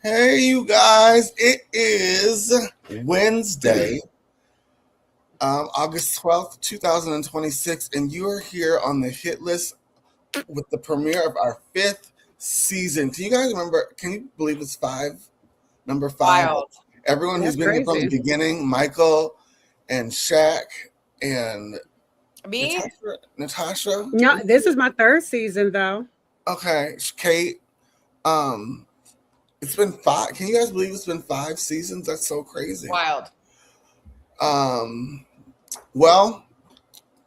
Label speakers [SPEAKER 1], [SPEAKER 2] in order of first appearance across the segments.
[SPEAKER 1] Hey, you guys, it is Wednesday, August 12th, 2026, and you are here on the hit list with the premiere of our fifth season. Can you guys remember? Can you believe it's five? Number five.
[SPEAKER 2] Wild.
[SPEAKER 1] Everyone who's
[SPEAKER 3] That's
[SPEAKER 1] been here from the
[SPEAKER 3] crazy.
[SPEAKER 1] beginning, Michael and Shaq and
[SPEAKER 2] Me?
[SPEAKER 1] Natasha.
[SPEAKER 3] No, this is my third season though.
[SPEAKER 1] Okay, Kate. Um, it's been five. Can you guys believe it's been 5 seasons? That's so crazy.
[SPEAKER 2] Wild.
[SPEAKER 1] Um, well,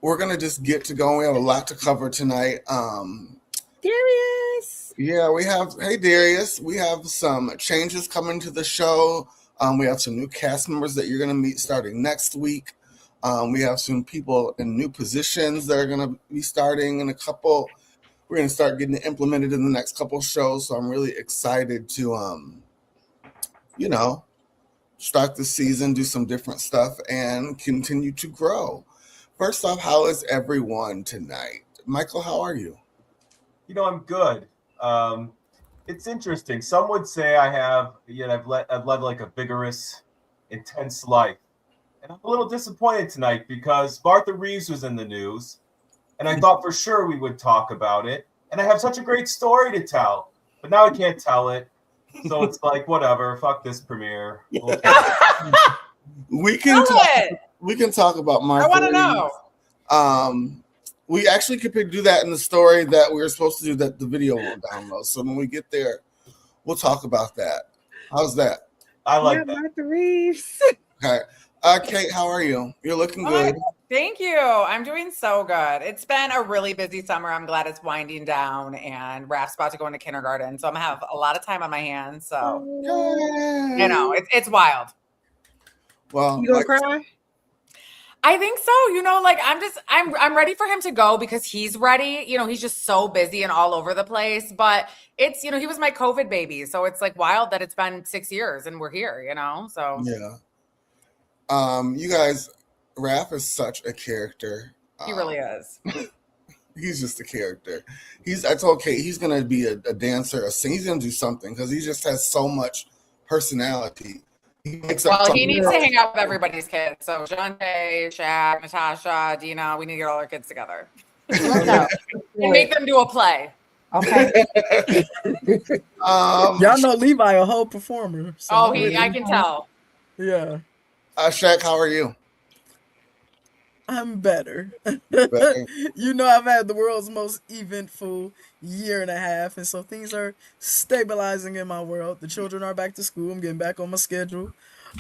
[SPEAKER 1] we're gonna just get to going. We have a lot to cover tonight.
[SPEAKER 3] Darius.
[SPEAKER 1] Yeah, we have. Hey, Darius. We have some changes coming to the show. We have some new cast members that you're gonna meet starting next week. We have some people in new positions that are gonna be starting in a couple. We're gonna start getting it implemented in the next couple shows. So I'm really excited to, start the season, do some different stuff, and continue to grow. First off, how is everyone tonight? Michael, how are you?
[SPEAKER 4] I'm good. It's interesting. Some would say I've led like a vigorous, intense life. And I'm a little disappointed tonight because Martha Reeves was in the news, and I thought for sure we would talk about it. And I have such a great story to tell, but now I can't tell it. So it's like, whatever, fuck this premiere.
[SPEAKER 1] We can talk about Martha.
[SPEAKER 2] I want to know.
[SPEAKER 1] We actually could do that in the story that we were supposed to do that the video will download. So when we get there, we'll talk about that. How's that?
[SPEAKER 4] I like that.
[SPEAKER 3] Martha Reeves.
[SPEAKER 1] Okay. Kate, how are you? You're looking
[SPEAKER 2] Oh,
[SPEAKER 1] good.
[SPEAKER 2] Thank you. I'm doing so good. It's been a really busy summer. I'm glad it's winding down, and Raph's about to go into kindergarten, so I'm gonna have a lot of time on my hands. So
[SPEAKER 1] Yay.
[SPEAKER 2] it's wild.
[SPEAKER 1] Well,
[SPEAKER 3] You gonna cry?
[SPEAKER 2] I think so. I'm ready for him to go because he's ready. He's just so busy and all over the place. But it's he was my COVID baby, so it's like wild that it's been 6 years and we're here. So
[SPEAKER 1] yeah. You guys, Raph is such a character.
[SPEAKER 2] he really is.
[SPEAKER 1] He's just a character. I told Kate he's gonna be a dancer, a singer. He's gonna do something because he just has so much personality. He makes up.
[SPEAKER 2] He needs to hang out with everybody's kids. So Jante, Shaq, Natasha, Dina, we need to get all our kids together and make them do a play.
[SPEAKER 5] Okay.
[SPEAKER 6] Y'all know Levi a whole performer. So
[SPEAKER 2] I can tell.
[SPEAKER 6] Yeah.
[SPEAKER 1] Shaq, how are you?
[SPEAKER 6] I'm better.
[SPEAKER 1] Better.
[SPEAKER 6] I've had the world's most eventful year and a half, and so things are stabilizing in my world. The children are back to school. I'm getting back on my schedule.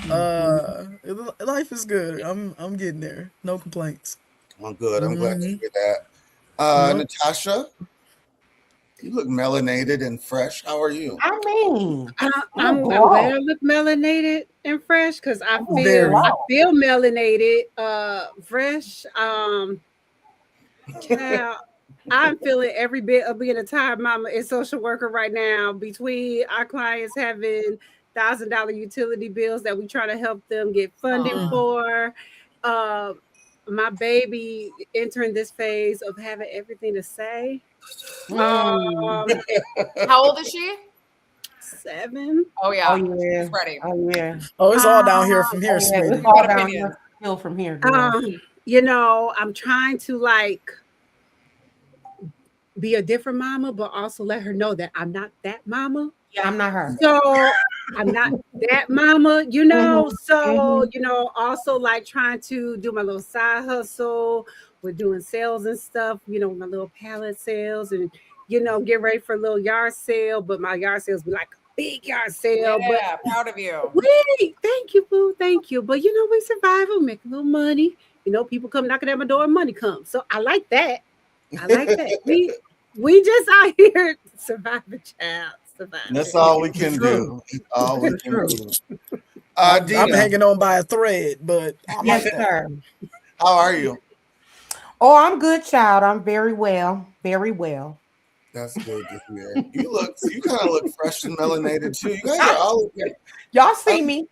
[SPEAKER 6] Life is good. I'm getting there. No complaints.
[SPEAKER 1] Well, good. I'm glad to hear that. Natasha, you look melanated and fresh. How are you?
[SPEAKER 5] I mean,
[SPEAKER 3] I'm glad I look melanated and fresh because I feel melanated, fresh. Child, I'm feeling every bit of being a tired mama and social worker right now. Between our clients having $1,000 utility bills that we try to help them get funding for, my baby entering this phase of having everything to say.
[SPEAKER 2] How old is she?
[SPEAKER 3] 7.
[SPEAKER 2] Oh yeah.
[SPEAKER 5] Oh yeah.
[SPEAKER 2] She's ready.
[SPEAKER 5] Oh yeah.
[SPEAKER 6] Oh, it's all down here from here,
[SPEAKER 5] Yeah,
[SPEAKER 6] sweetie.
[SPEAKER 5] it's all
[SPEAKER 2] Good
[SPEAKER 5] down
[SPEAKER 2] opinion.
[SPEAKER 5] here from here. Girl.
[SPEAKER 3] I'm trying to be a different mama, but also let her know that I'm not that mama.
[SPEAKER 5] Yeah, I'm not her.
[SPEAKER 3] So I'm not that mama, So, also trying to do my little side hustle. We're doing sales and stuff, my little pallet sales and, get ready for a little yard sale. But my yard sales be like a big yard sale.
[SPEAKER 2] Yeah, proud of you.
[SPEAKER 3] Wait, thank you, boo. Thank you. But, we survive. We make a little money. People come knocking at my door and money comes. So I like that. We just out here surviving, child.
[SPEAKER 1] That's all we can do. All we can do.
[SPEAKER 6] I'm
[SPEAKER 1] Dina,
[SPEAKER 6] hanging on by a thread, but I like
[SPEAKER 5] Yes,
[SPEAKER 6] that.
[SPEAKER 5] sir.
[SPEAKER 1] how are you?
[SPEAKER 5] Oh, I'm good, child. I'm very well. Very well.
[SPEAKER 1] That's good to hear. You kind of look fresh and melanated too. You guys are all okay.
[SPEAKER 5] Y'all see me.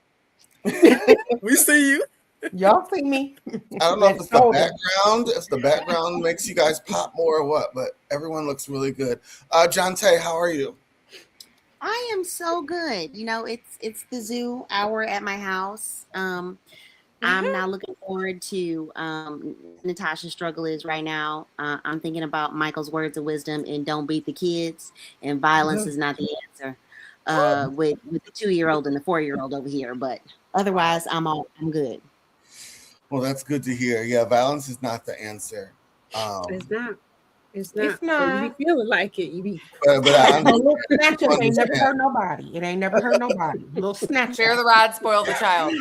[SPEAKER 6] We see you.
[SPEAKER 5] Y'all see me.
[SPEAKER 1] I don't know if it's the background, if the background makes you guys pop more or what, but everyone looks really good. Jante, how are you?
[SPEAKER 7] I am so good. You know, it's the zoo hour at my house. I'm now looking forward to Natasha's struggle is right now. I'm thinking about Michael's words of wisdom and don't beat the kids, and violence is not the answer. With the 2-year-old and the 4-year-old over here, but otherwise I'm good.
[SPEAKER 1] Well, that's good to hear. Yeah, violence is not the answer.
[SPEAKER 3] It's not. It's not.
[SPEAKER 5] It's not.
[SPEAKER 3] So you be feeling like it. You be.
[SPEAKER 1] But I
[SPEAKER 5] A little snatcher ain't never
[SPEAKER 1] understand.
[SPEAKER 5] hurt nobody. It ain't never hurt nobody. Little snatcher.
[SPEAKER 2] Share the rod, spoil the child.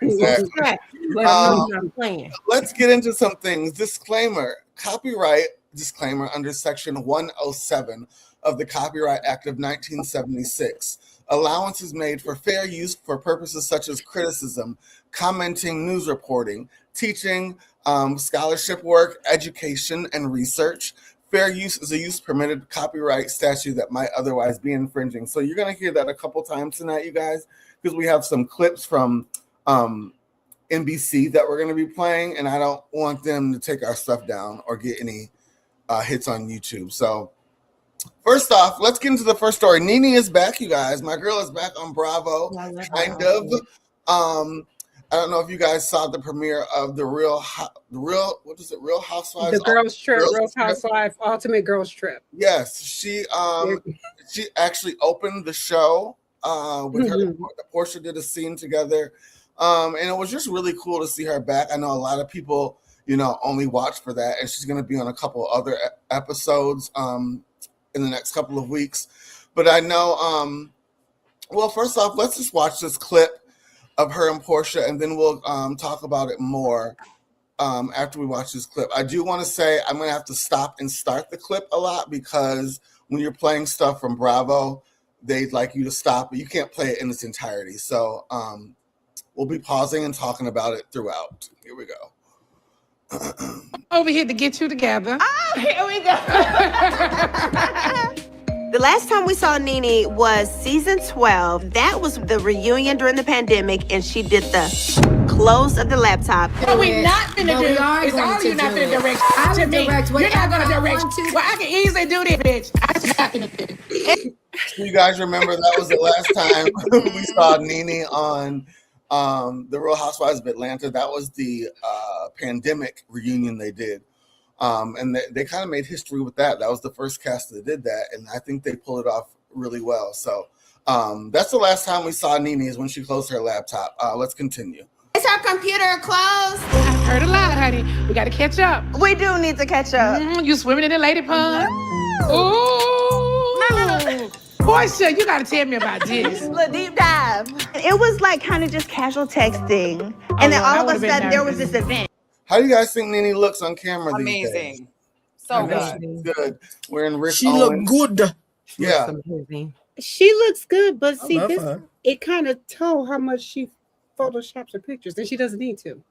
[SPEAKER 1] Exactly.
[SPEAKER 5] Snatch. Let 'em know you're not playing.
[SPEAKER 1] Let's get into some things. Disclaimer, copyright disclaimer under section 107 of the Copyright Act of 1976. Allowance is made for fair use for purposes such as criticism, commenting, news reporting, teaching, scholarship work, education, and research. Fair use is a use permitted copyright statute that might otherwise be infringing. So you're going to hear that a couple times tonight, you guys, because we have some clips from NBC that we're going to be playing, and I don't want them to take our stuff down or get any hits on YouTube. So first off, let's get into the first story. Nene is back, you guys. My girl is back on Bravo, kind of. I don't know if you guys saw the premiere of the Real Housewives.
[SPEAKER 3] The Girls Trip,
[SPEAKER 1] Girls
[SPEAKER 3] Real
[SPEAKER 1] Trip.
[SPEAKER 3] Housewife, Ultimate Girls Trip.
[SPEAKER 1] Yes, she actually opened the show with her. Portia did a scene together, and it was just really cool to see her back. I know a lot of people, only watch for that, and she's going to be on a couple other episodes in the next couple of weeks. But I know, well, first off, let's just watch this clip of her and Portia, and then we'll talk about it more after we watch this clip. I do want to say I'm going to have to stop and start the clip a lot because when you're playing stuff from Bravo, they'd like you to stop, but you can't play it in its entirety. So we'll be pausing and talking about it throughout. Here we go.
[SPEAKER 8] Over here to get you together.
[SPEAKER 9] Oh, here we go. The last time we saw Nene was season 12. That was the reunion during the pandemic, and she did the close of the laptop.
[SPEAKER 8] What we not finna do is all you not finna direct to me. You're not gonna direct. Well, I can easily do this, bitch. I'm not finna do it.
[SPEAKER 1] You guys remember that was the last time we saw Nene on the Real Housewives of Atlanta. That was the pandemic reunion they did. And they kind of made history with that. That was the first cast that did that, and I think they pulled it off really well. So that's the last time we saw Nene is when she closed her laptop. Let's continue.
[SPEAKER 9] Is her computer closed?
[SPEAKER 8] I heard a lot, honey. We gotta catch up.
[SPEAKER 9] We do need to catch up.
[SPEAKER 8] You swimming in the lady pond? Ooh. Portia, you gotta tell me about this.
[SPEAKER 9] A deep dive. It was like kind of just casual texting, and then all of a sudden there was this event.
[SPEAKER 1] How do you guys think Nene looks on camera these days?
[SPEAKER 2] Amazing. So good.
[SPEAKER 1] Good. We're in Rick
[SPEAKER 6] She
[SPEAKER 1] Owens.
[SPEAKER 6] look good.
[SPEAKER 1] Yeah.
[SPEAKER 5] Amazing.
[SPEAKER 3] She looks good, but see,
[SPEAKER 6] love
[SPEAKER 3] this
[SPEAKER 6] her.
[SPEAKER 3] it kind of told how much she photoshops her pictures, and she doesn't need to.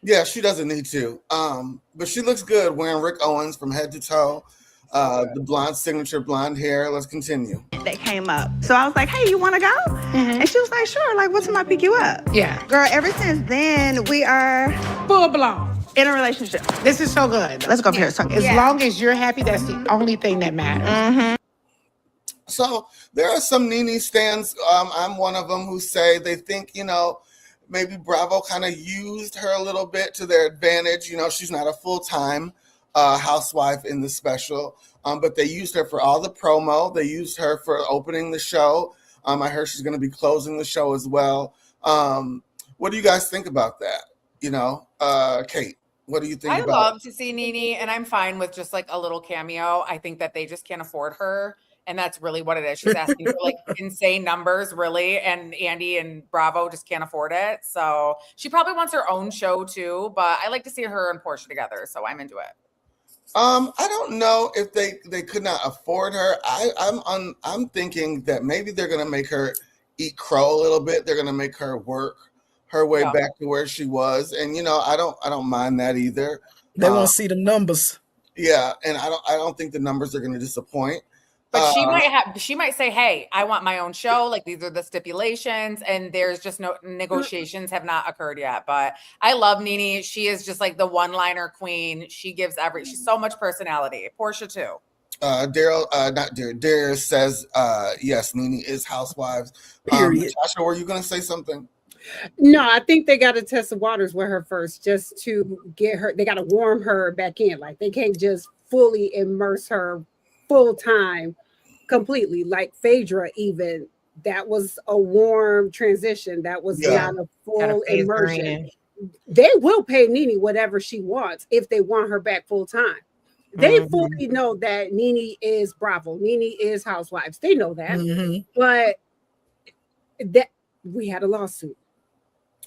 [SPEAKER 1] Yeah, she doesn't need to. But she looks good wearing Rick Owens from head to toe. The blonde signature blonde hair. Let's continue.
[SPEAKER 9] That came up. So I was like, hey, you want to go? And she was like, sure. Like, what time I pick you up?
[SPEAKER 8] Yeah.
[SPEAKER 9] Girl, ever since then, we are
[SPEAKER 8] Full blown.
[SPEAKER 9] in a relationship.
[SPEAKER 8] This is so good.
[SPEAKER 9] Let's go up here.
[SPEAKER 8] As long as you're happy, that's the only thing that matters.
[SPEAKER 1] So there are some Nene stans. I'm one of them who say they think, maybe Bravo kind of used her a little bit to their advantage. She's not a full-time housewife in the special, but they used her for all the promo. They used her for opening the show. I heard she's going to be closing the show as well. What do you guys think about that? Kate, what do you think
[SPEAKER 2] I
[SPEAKER 1] about
[SPEAKER 2] love to see Nene, and I'm fine with just like a little cameo. I think that they just can't afford her. And that's really what it is. She's asking for like insane numbers, really. And Andy and Bravo just can't afford it. So she probably wants her own show too. But I like to see her and Portia together. So I'm into it.
[SPEAKER 1] I don't know if they could not afford her. I'm thinking that maybe they're gonna make her eat crow a little bit. They're gonna make her work her way back to where she was. And I don't mind that either.
[SPEAKER 6] They won't see the numbers.
[SPEAKER 1] Yeah, and I don't think the numbers are gonna disappoint.
[SPEAKER 2] But she might say, hey, I want my own show. Like these are the stipulations, and there's just no negotiations have not occurred yet. But I love Nene. She is just like the one-liner queen. She gives she's so much personality. Portia too.
[SPEAKER 1] Darius says, yes, Nene is Housewives.
[SPEAKER 6] Period.
[SPEAKER 1] Natasha, were you going to say something?
[SPEAKER 3] No, I think they got to test the waters with her first, just to get her. They got to warm her back in. Like they can't just fully immerse her full time, completely. Like Phaedra, even that was a warm transition. That was not a full immersion. They will pay Nene whatever she wants if they want her back full time. They fully know that Nene is Bravo. Nene is Housewives. They know that, but that we had a lawsuit.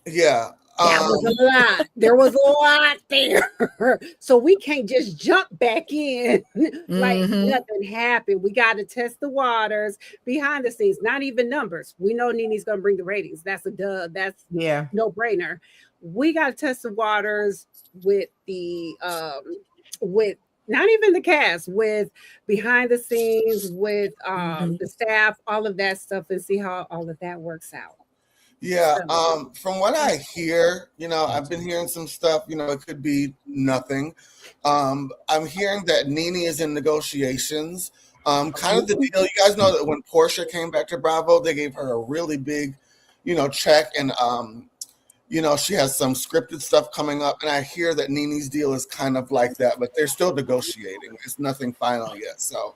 [SPEAKER 1] Yeah.
[SPEAKER 3] That was a lot. There was a lot there. So we can't just jump back in like nothing happened. We got to test the waters behind the scenes, not even numbers. We know Nene's going to bring the ratings. That's a dub. That's no brainer. We got to test the waters with the, with not even the cast, with behind the scenes, with the staff, all of that stuff, and see how all of that works out.
[SPEAKER 1] Yeah, from what I hear, I've been hearing some stuff, it could be nothing. I'm hearing that Nene is in negotiations. Kind of the deal, you guys know that when Portia came back to Bravo, they gave her a really big, check, and she has some scripted stuff coming up, and I hear that Nene's deal is kind of like that, but they're still negotiating. It's nothing final yet, so.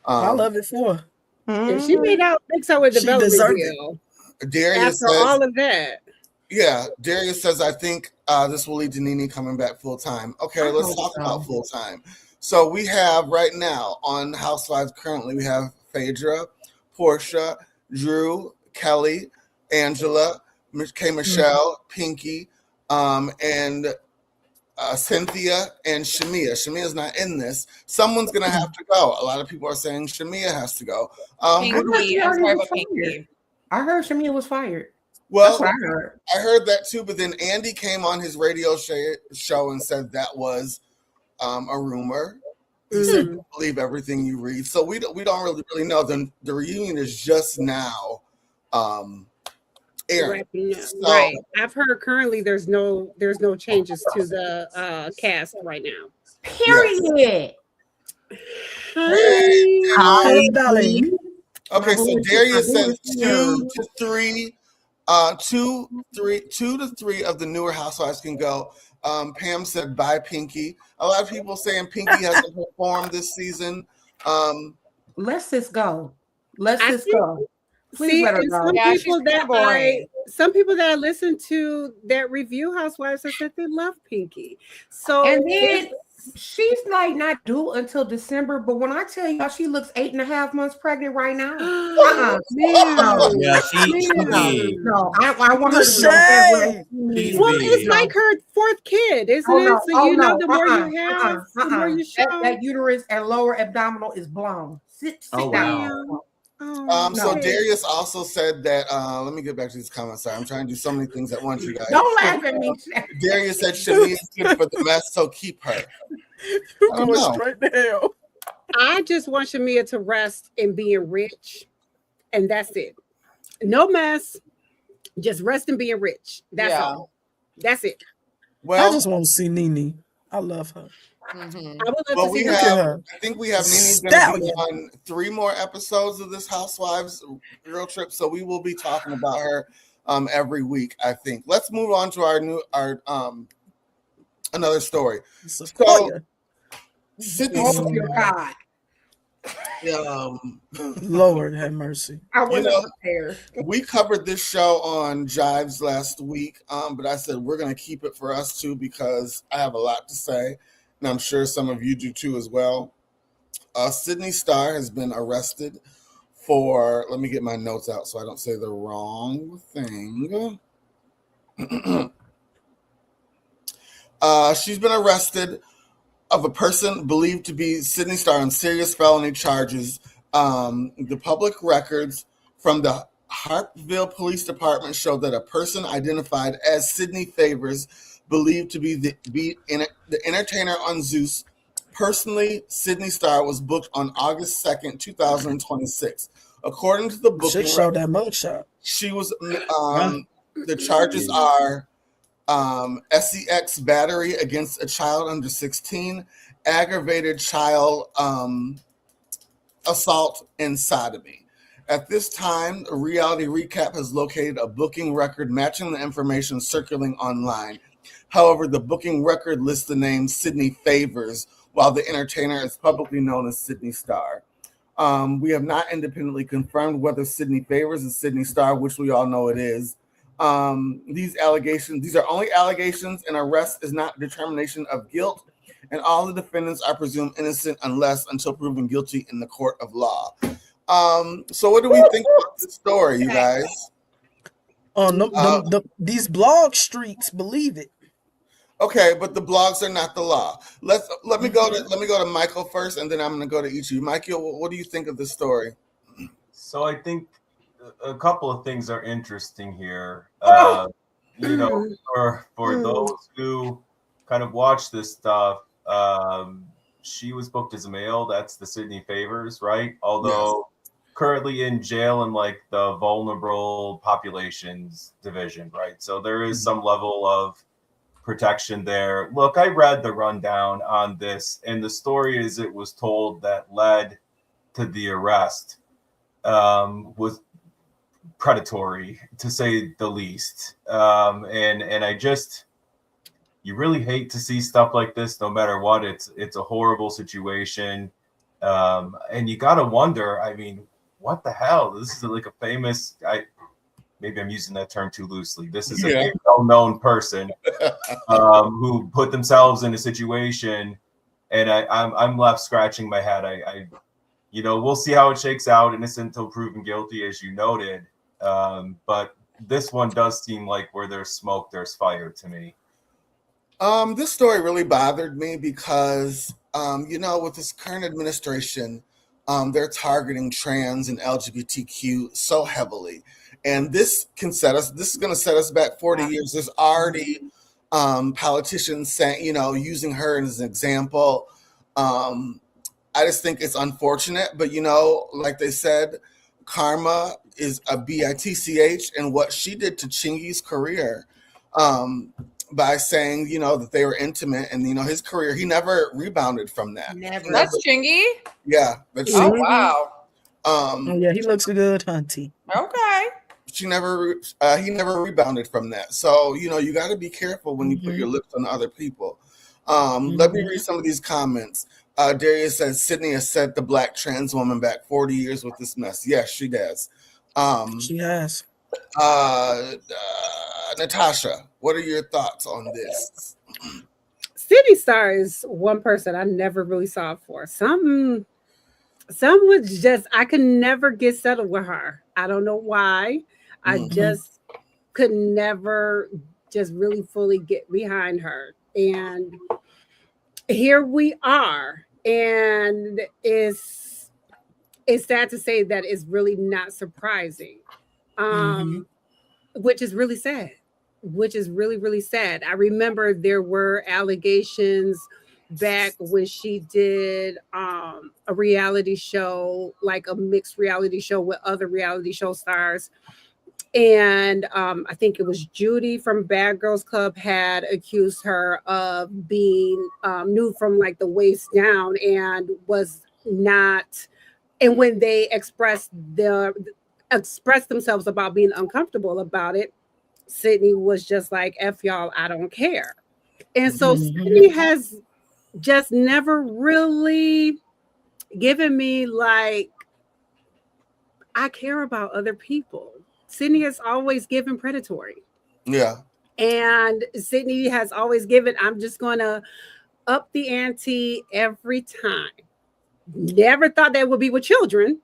[SPEAKER 6] I love it for her.
[SPEAKER 3] And she made out makes her a development deal.
[SPEAKER 1] Darius
[SPEAKER 3] After all of that.
[SPEAKER 1] Yeah, Darius says, I think this will lead to Nene coming back full time. Okay, let's talk about full time. So we have right now on Housewives currently, we have Phaedra, Portia, Drew, Kelly, Angela, K. Michelle, Pinky, and Cynthia and Shamia. Shamia's not in this. Someone's going to have to go. A lot of people are saying Shamia has to go.
[SPEAKER 2] Pinky, I'm sorry about Pinky.
[SPEAKER 5] I heard Shamia was fired.
[SPEAKER 1] Well,
[SPEAKER 5] that's what I heard.
[SPEAKER 1] I heard that too, but then Andy came on his radio show and said that was a rumor. He said, believe everything you read. So we don't really know. The reunion is just now airing. So,
[SPEAKER 3] right. I've heard currently there's no changes to the cast right now.
[SPEAKER 5] Period.
[SPEAKER 1] Hi, darling. Okay, so Darius says 2 to 3 of the newer housewives can go. Pam said bye Pinky. A lot of people saying Pinky hasn't performed this season.
[SPEAKER 5] Let's just go. Let's just go.
[SPEAKER 3] Please let her go. Some people that I listen to that review Housewives have said they love Pinky. So
[SPEAKER 5] and then she's like not due until December, but when I tell y'all she looks 8.5 months pregnant right now.
[SPEAKER 10] Yeah, she
[SPEAKER 5] no, I want her to
[SPEAKER 3] know. Well, it's like her 4th kid, isn't it? So the more you have, the more you show.
[SPEAKER 5] That uterus and lower abdominal is blown. Sit down.
[SPEAKER 1] So Darius also said that let me get back to these comments. Sorry, I'm trying to do so many things at once, you guys.
[SPEAKER 5] Don't laugh at me.
[SPEAKER 1] Darius said Shamia is good for the mess, so keep her.
[SPEAKER 6] Straight to hell.
[SPEAKER 3] I just want Shamia to rest in being rich, and that's it. No mess, just rest in being rich. That's all. That's it.
[SPEAKER 6] Well, I just want to see Nene. I love her.
[SPEAKER 3] I would love to see
[SPEAKER 1] her. I think we have Nene's going to be on 3 more episodes of this Housewives Girl Trip, so we will be talking about her every week. I think. Let's move on to our another story. So, Sydney.
[SPEAKER 5] Oh your God.
[SPEAKER 6] Lord have mercy.
[SPEAKER 5] I wasn't prepared.
[SPEAKER 1] We covered this show on Jives last week, but I said we're going to keep it for us too because I have a lot to say. And I'm sure some of you do too as well. Sydney Starr has been arrested for, let me get my notes out so I don't say the wrong thing. She's been arrested of a person believed to be Sydney Starr on serious felony charges. The public records from the Hartville Police Department show that a person identified as Sydney Favors, believed to be the entertainer on Zeus. Personally, Sydney Starr was booked on August 2nd, 2026. According to the booking,
[SPEAKER 6] showed that mugshot.
[SPEAKER 1] She was. The charges are SEX battery against a child under 16, aggravated child assault, and sodomy. At this time, a Reality Recap has located a booking record matching the information circulating online. However, the booking record lists the name Sydney Favors, while the entertainer is publicly known as Sydney Star. We have not independently confirmed whether Sydney Favors is Sydney Star, which we all know it is. These are only allegations, and arrest is not determination of guilt, and all the defendants are presumed innocent until proven guilty in the court of law. So what do we think about this story, you guys?
[SPEAKER 6] These blog streets believe it.
[SPEAKER 1] Okay, but the blogs are not the law. Let me go to Michael first, and then I'm going to go to each of you. Michael, what do you think of this story?
[SPEAKER 4] So I think a couple of things are interesting here. For those who kind of watch this stuff, she was booked as a male. That's the Sydney Favors, right? Although currently in jail in like the vulnerable populations division, right? So there is some level of protection there. Look, I read the rundown on this, and the story as it was told that led to the arrest was predatory, to say the least. And I just, you really hate to see stuff like this, no matter what. It's a horrible situation. And you got to wonder, I mean, what the hell? This is like a famous, maybe I'm using that term too loosely. This is a well-known person who put themselves in a situation, and I'm left scratching my head. We'll see how it shakes out, innocent until proven guilty, as you noted. But this one does seem like where there's smoke, there's fire to me.
[SPEAKER 1] This story really bothered me because, with this current administration, they're targeting trans and LGBTQ so heavily. And this is going to set us back 40 years. There's already politicians saying, using her as an example. I just think it's unfortunate, but like they said, karma is a bitch, and what she did to Chingy's career, by saying, that they were intimate, and his career, he never rebounded from that.
[SPEAKER 2] Never. That's Chingy?
[SPEAKER 1] Yeah. That's
[SPEAKER 2] wow.
[SPEAKER 6] Yeah, he looks good, hunty.
[SPEAKER 2] Okay.
[SPEAKER 1] He never rebounded from that. So, you got to be careful when you put your lips on other people. Let me read some of these comments. Darius says, Sydney has set the black trans woman back 40 years with this mess. Yes, she does.
[SPEAKER 6] She has.
[SPEAKER 1] Natasha, what are your thoughts on this?
[SPEAKER 3] Sydney Star is one person I never really saw it for. Some was just, I could never get settled with her. I don't know why. I just could never just really fully get behind her. And here we are. And it's sad to say that it's really not surprising, which is really sad. Which is really, really sad. I remember there were allegations back when she did a reality show, like a mixed reality show with other reality show stars. And I think it was Judy from Bad Girls Club had accused her of being nude from like the waist down, and was not. And when they expressed themselves about being uncomfortable about it, Sydney was just like, F y'all, I don't care. And so Sydney has just never really given me like, I care about other people. Sydney has always given predatory.
[SPEAKER 1] Yeah.
[SPEAKER 3] And Sydney has always given, I'm just going to up the ante every time. Never thought that would be with children,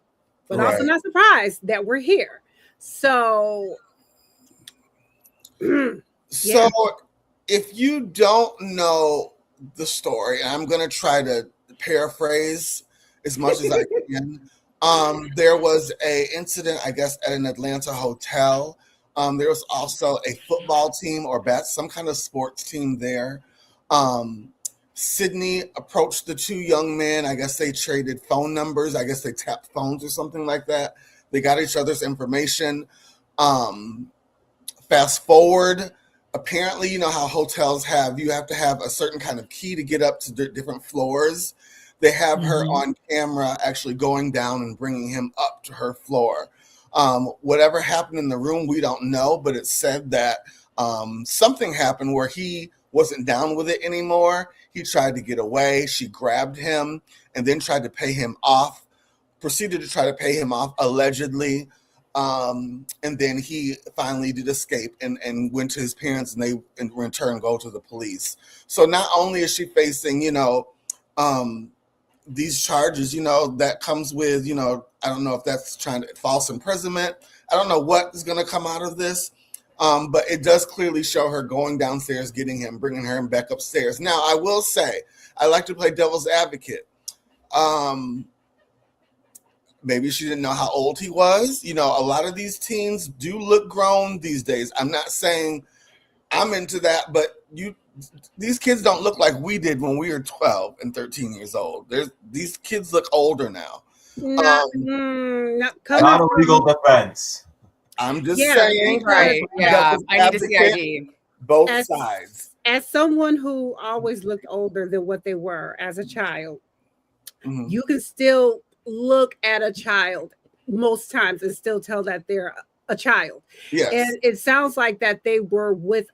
[SPEAKER 3] but also not surprised that we're here. So
[SPEAKER 1] if you don't know the story, and I'm going to try to paraphrase as much as I can, there was a incident, I guess, at an Atlanta hotel. There was also a football team or some kind of sports team there. Sydney approached the two young men. I guess they traded phone numbers. I guess they tapped phones or something like that. They got each other's information. Fast forward, apparently, how hotels you have to have a certain kind of key to get up to different floors. they have her on camera actually going down and bringing him up to her floor. Whatever happened in the room, we don't know, but it's said that something happened where he wasn't down with it anymore. He tried to get away. She grabbed him and then tried to pay him off, proceeded to try to pay him off, allegedly. And then he finally did escape and went to his parents, and they in return go to the police. So not only is she facing, these charges, that comes with, I don't know if that's trying to false imprisonment. I don't know what is going to come out of this. But it does clearly show her going downstairs, getting him, bringing her back upstairs. Now, I will say, I like to play devil's advocate. Maybe she didn't know how old he was. A lot of these teens do look grown these days. I'm not saying I'm into that, but these kids don't look like we did when we were 12 and 13 years old. These kids look older now.
[SPEAKER 4] Not a legal defense.
[SPEAKER 1] I'm just saying.
[SPEAKER 2] Right. Yeah. I need to see ID.
[SPEAKER 1] Both sides.
[SPEAKER 3] As someone who always looked older than what they were as a child, you can still look at a child most times and still tell that they're a child.
[SPEAKER 1] Yes.
[SPEAKER 3] And it sounds like that they were with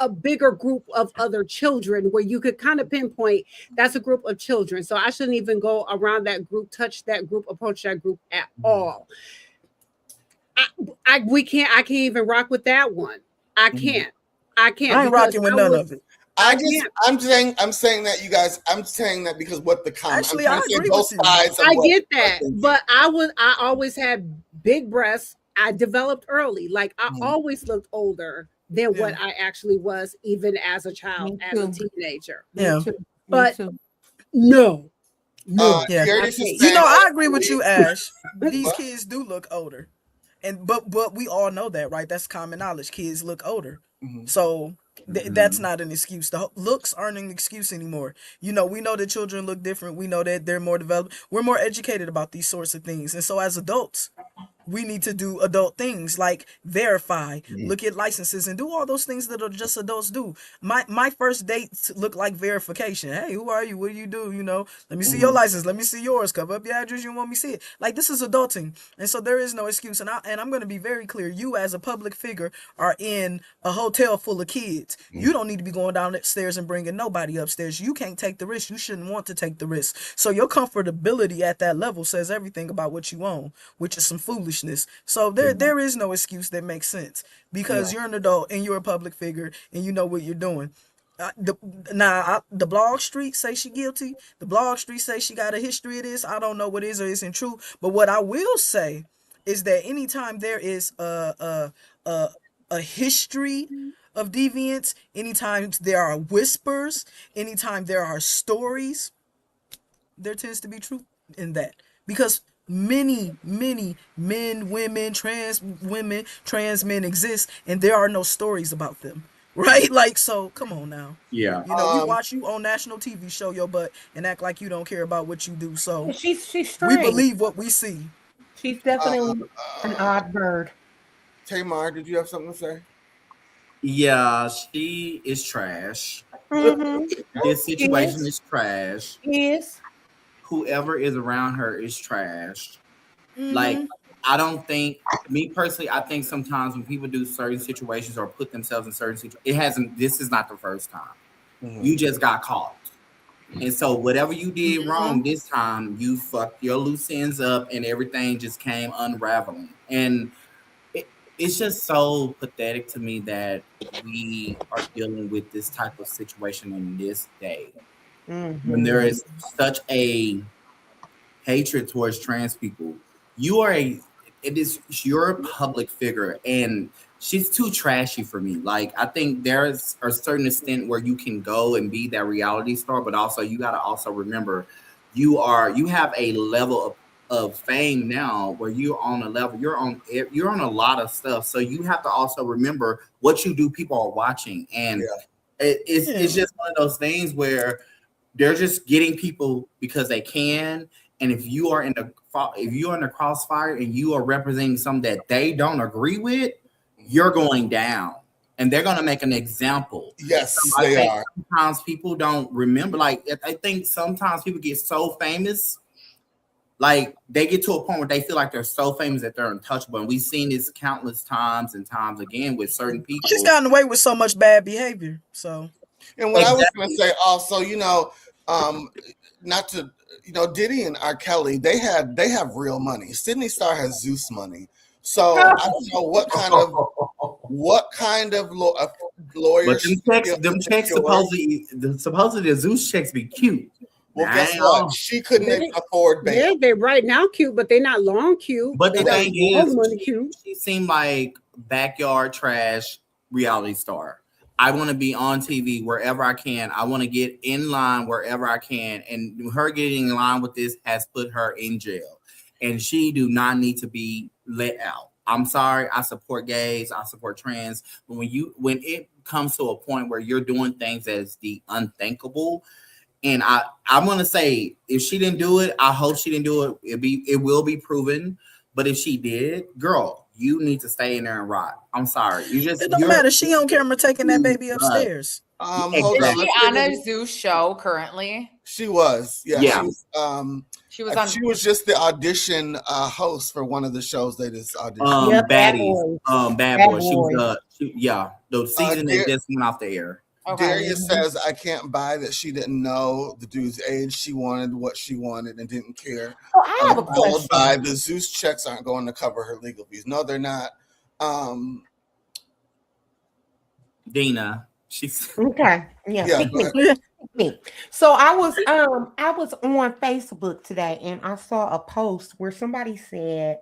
[SPEAKER 3] a bigger group of other children where you could kind of pinpoint that's a group of children. So I shouldn't even go around that group, touch that group, approach that group at all. I can't even rock with that one. I can't.
[SPEAKER 6] I ain't rocking with none of it.
[SPEAKER 1] I'm saying that, you guys. I'm saying that because what the comment.
[SPEAKER 6] Actually, I agree with you.
[SPEAKER 3] I get that, but I always had big breasts. I developed early. Like I always looked older than what I actually was, even as a child, as a teenager.
[SPEAKER 6] Yeah,
[SPEAKER 3] but no.
[SPEAKER 6] Yeah. I agree with you, Ash. These kids do look older, but we all know that, right? That's common knowledge. Kids look older, so. That's not an excuse. The looks aren't an excuse anymore. We know that children look different. We know that they're more developed. We're more educated about these sorts of things. And so as adults, we need to do adult things like verify, look at licenses, and do all those things that are just adults do. My first dates look like verification. Hey, who are you? What do you do? Let me see your license. Let me see yours. Cover up your address. You want me to see it. Like, this is adulting. And so there is no excuse. And I'm going to be very clear. You as a public figure are in a hotel full of kids. You don't need to be going downstairs and bringing nobody upstairs. You can't take the risk. You shouldn't want to take the risk. So your comfortability at that level says everything about what you own, which is some foolishness. So there is no excuse that makes sense because you're an adult and you're a public figure and you know what you're doing. The blog street say she guilty. The blog street say she got a history of this. I don't know what is or isn't true. But what I will say is that anytime there is a history of deviance, anytime there are whispers, anytime there are stories, there tends to be truth in that because many men, women, trans men exist, and there are no stories about them, right? Like, so come on now.
[SPEAKER 11] Yeah.
[SPEAKER 6] We watch you on national TV, show your butt, and act like you don't care about what you do. So
[SPEAKER 5] she's
[SPEAKER 6] we
[SPEAKER 5] strange.
[SPEAKER 6] believe what we see.
[SPEAKER 5] She's definitely an odd bird.
[SPEAKER 1] Tamar, did you have something to say?
[SPEAKER 11] Yeah, she is trash. This situation is trash.
[SPEAKER 5] Yes.
[SPEAKER 11] Whoever is around her is trash. Like, I don't think, me personally, I think sometimes when people do certain situations or put themselves in certain situations, this is not the first time. You just got caught. And so whatever you did wrong this time, you fucked your loose ends up and everything just came unraveling. And it's just so pathetic to me that we are dealing with this type of situation in this day. When there is such a hatred towards trans people. You're a public figure, and she's too trashy for me. Like, I think there's a certain extent where you can go and be that reality star, but also you got to also remember you have a level of fame now where you're on a level, you're on a lot of stuff. So you have to also remember what you do, people are watching. And it's just one of those things where they're just getting people because they can. And if you are in the crossfire and you are representing something that they don't agree with, you're going down. and they're going to make an example.
[SPEAKER 1] Yes,
[SPEAKER 11] so
[SPEAKER 1] they are.
[SPEAKER 11] Sometimes people don't remember. Like, I think sometimes people get so famous, like they get to a point where they feel like they're so famous that they're untouchable. And we've seen this countless times and times again with certain people.
[SPEAKER 6] She's gotten away with so much bad behavior. So,
[SPEAKER 1] and what I was going to say also, you know, not to, you know, Diddy and R. Kelly, they have real money. Sydney Star has Zeus money. So I don't know what kind of lawyers.
[SPEAKER 11] But them checks supposedly the Zeus checks be cute.
[SPEAKER 1] Well, guess what? She couldn't afford bail.
[SPEAKER 3] Yeah, they're right now cute, but they're not long cute.
[SPEAKER 11] But the thing is,
[SPEAKER 3] cute.
[SPEAKER 11] She seemed like backyard trash reality star. I want to be on TV wherever I can. I want to get in line wherever I can. And her getting in line with this has put her in jail. And she do not need to be let out. I'm sorry. I support gays. I support trans. But when it comes to a point where you're doing things as the unthinkable, and I'm gonna say, if she didn't do it, I hope she didn't do it. It will be proven. But if she did, girl, you need to stay in there and rot. I'm sorry.
[SPEAKER 6] It don't matter. She on camera taking that baby upstairs.
[SPEAKER 2] Is she on a Zeus show currently?
[SPEAKER 1] She was. Yeah.
[SPEAKER 2] She was on.
[SPEAKER 1] She was just the audition host for one of the shows they just auditioned.
[SPEAKER 11] Baddies. Bad Boys. She was. The season that just went off the air.
[SPEAKER 1] Okay. Darius says, I can't buy that she didn't know the dude's age. She wanted what she wanted and didn't care.
[SPEAKER 8] Oh, I have a question.
[SPEAKER 1] By the Zeus checks aren't going to cover her legal fees. No, they're not.
[SPEAKER 11] Dina, she's
[SPEAKER 8] okay. Yeah. Me. So I was on Facebook today and I saw a post where somebody said,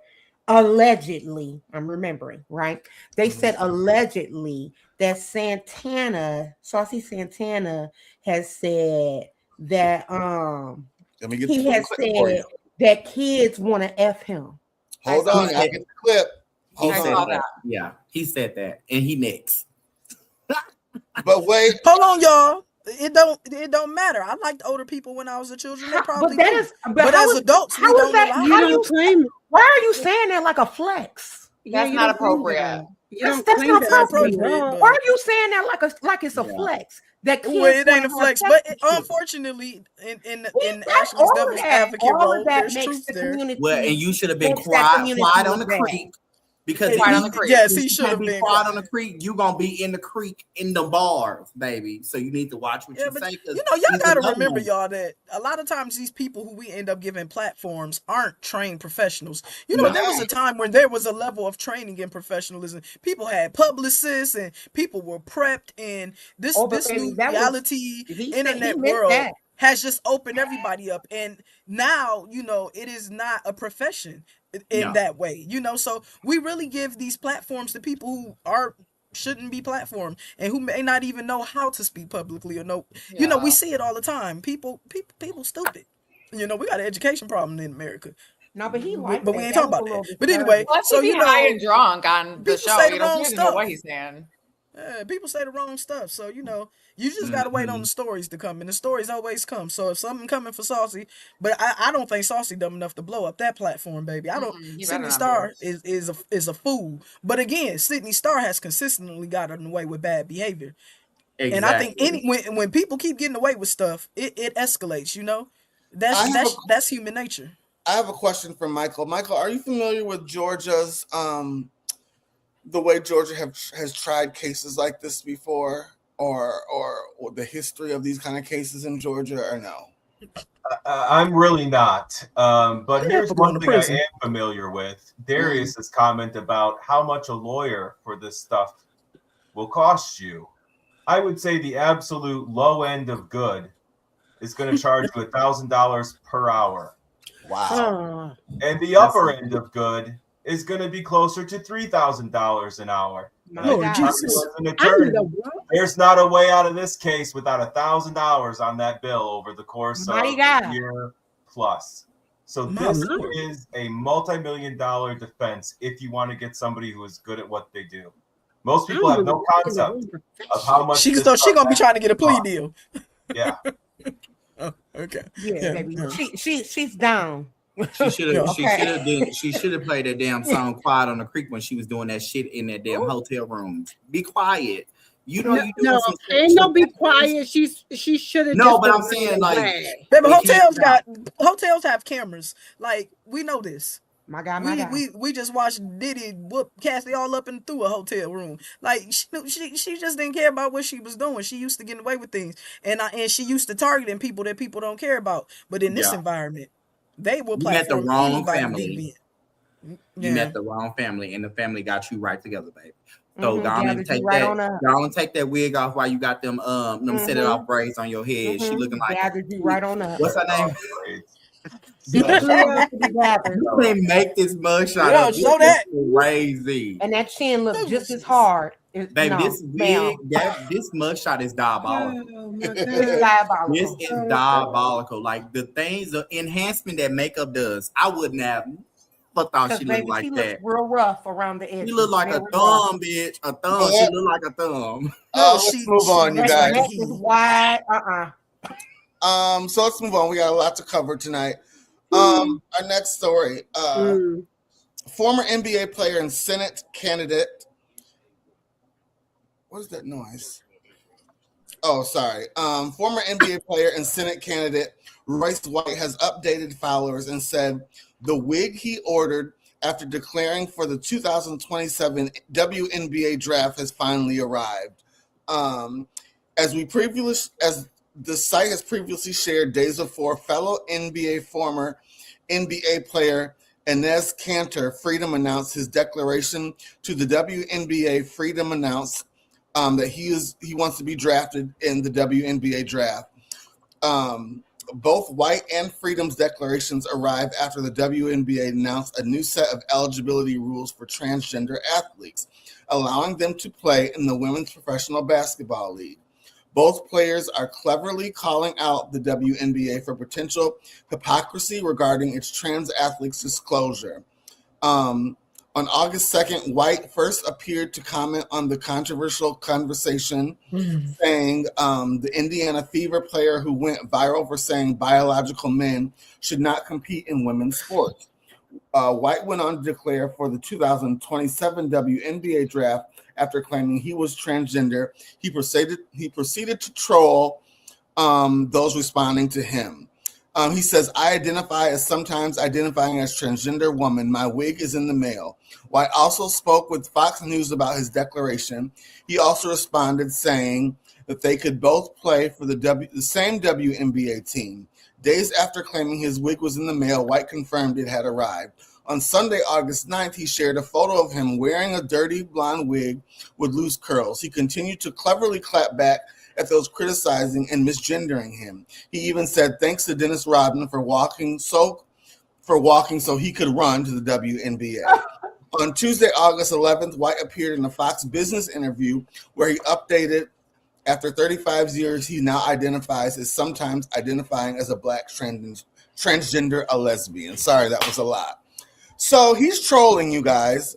[SPEAKER 8] allegedly, I'm remembering, right? They said allegedly that Saucy Santana has said that he has said that kids want to F him.
[SPEAKER 1] Hold on, I get the clip.
[SPEAKER 11] He said that, and he next.
[SPEAKER 1] But wait,
[SPEAKER 6] hold on, y'all. It don't matter. I liked older people when I was a children. They probably but as adults, we don't know.
[SPEAKER 8] Why are you saying that like a flex?
[SPEAKER 2] That's not appropriate.
[SPEAKER 8] That's not appropriate. Why are you saying that like it's a flex? That
[SPEAKER 6] it ain't a flex, but unfortunately, in Ashleigh's devil's advocate role, there's truth there.
[SPEAKER 11] Well, and you should have been quiet on the creek. Because
[SPEAKER 6] yes, he should have been
[SPEAKER 11] quiet on the creek. You gonna be in the creek in the bars, baby. So you need to watch what you say.
[SPEAKER 6] You know, y'all gotta remember, y'all, that a lot of times these people who we end up giving platforms aren't trained professionals. You know, there was a time when there was a level of training and professionalism. People had publicists and people were prepped, and this new reality internet world has just opened everybody up. And now, you know, it is not a profession in that way, you know. So we really give these platforms to people who shouldn't be platformed and who may not even know how to speak publicly or know. You know, we see it all the time. People stupid. You know, we got an education problem in America.
[SPEAKER 8] No, but we
[SPEAKER 6] ain't talking about that. But anyway,
[SPEAKER 2] so you know, high and drunk on the show. You don't know what he's saying.
[SPEAKER 6] People say the wrong stuff, so you know you just gotta wait on the stories to come, and the stories always come. So if something coming for Saucy, but I don't think Saucy dumb enough to blow up that platform, baby. I don't. Sydney Star is a fool, but again, Sydney Star has consistently gotten away with bad behavior, and I think when people keep getting away with stuff, it escalates. You know, that's human nature.
[SPEAKER 1] I have a question for Michael. Michael, are you familiar with Georgia's the way Georgia has tried cases like this before, or the history of these kind of cases in Georgia, or no?
[SPEAKER 4] I'm really not. But here's one thing I am familiar with. Darius's comment about how much a lawyer for this stuff will cost you. I would say the absolute low end of good is going to charge you $1,000 per hour.
[SPEAKER 1] Wow.
[SPEAKER 4] And the upper end of good is going to be closer to $3,000 an hour.
[SPEAKER 6] Jesus.
[SPEAKER 4] There's not a way out of this case without $1,000 on that bill over the course of a year plus. So this is a multi-million-dollar defense if you want to get somebody who is good at what they do. Most people have no concept of how much.
[SPEAKER 6] She's gonna be trying to get a plea deal.
[SPEAKER 4] Yeah.
[SPEAKER 6] Oh, okay.
[SPEAKER 8] Yeah, baby. She's down.
[SPEAKER 11] She should have.
[SPEAKER 8] Okay.
[SPEAKER 11] She should have played that damn song "Quiet on the Creek" when she was doing that shit in that damn hotel room. Be quiet. You know you doing some
[SPEAKER 3] ain't no be quiet. She should have.
[SPEAKER 11] No, but I'm saying like,
[SPEAKER 6] baby, hotels have cameras. Like we know this.
[SPEAKER 8] My God,
[SPEAKER 6] we just watched Diddy whoop Cassie all up and through a hotel room. Like she just didn't care about what she was doing. She used to getting away with things, and she used to targeting people that people don't care about. But in this environment, they will
[SPEAKER 11] met the wrong family.
[SPEAKER 6] You
[SPEAKER 11] met the wrong family, and the family got you right together, baby. So go on and take take that wig off while you got them set it off braids on your head. She looking like
[SPEAKER 8] you right on up.
[SPEAKER 11] What's her name? You can't make this mugshot up.
[SPEAKER 6] Show that
[SPEAKER 11] crazy.
[SPEAKER 8] And that chin looks just as hard.
[SPEAKER 11] Baby, this wig, this mugshot is diabolical. This is diabolical. Like the things, the enhancement that makeup does, I wouldn't have thought she looked like that.
[SPEAKER 8] Looks real rough around the edges.
[SPEAKER 11] She look like a thumb, bitch. A thumb. She look like a thumb.
[SPEAKER 1] Let's move on, you guys.
[SPEAKER 8] Wide.
[SPEAKER 1] So let's move on. We got a lot to cover tonight. Our next story. Former NBA player and Senate candidate. What is that noise? Oh, sorry. Former NBA player and Senate candidate Royce White has updated followers and said the wig he ordered after declaring for the 2027 WNBA draft has finally arrived. As the site has previously shared days before, fellow former NBA player Enes Kanter Freedom announced his declaration to the WNBA. Freedom announced that he wants to be drafted in the WNBA draft. Both White and Freedom's declarations arrived after the WNBA announced a new set of eligibility rules for transgender athletes, allowing them to play in the Women's Professional Basketball League. Both players are cleverly calling out the WNBA for potential hypocrisy regarding its trans athletes' disclosure. On August 2nd, White first appeared to comment on the controversial conversation, saying the Indiana Fever player who went viral for saying biological men should not compete in women's sports. White went on to declare for the 2027 WNBA draft after claiming he was transgender. He proceeded to troll those responding to him. He says, I identify as sometimes identifying as transgender woman. My wig is in the mail. White also spoke with Fox News about his declaration. He also responded saying that they could both play for the same WNBA team. Days after claiming his wig was in the mail, White confirmed it had arrived. On Sunday, August 9th, he shared a photo of him wearing a dirty blonde wig with loose curls. He continued to cleverly clap back at those criticizing and misgendering him. He even said thanks to Dennis Rodman for walking so he could run to the WNBA. On Tuesday, August 11th, White appeared in a Fox Business interview where he updated after 35 years, he now identifies as sometimes identifying as a black transgender, a lesbian. Sorry, that was a lot. So he's trolling you guys.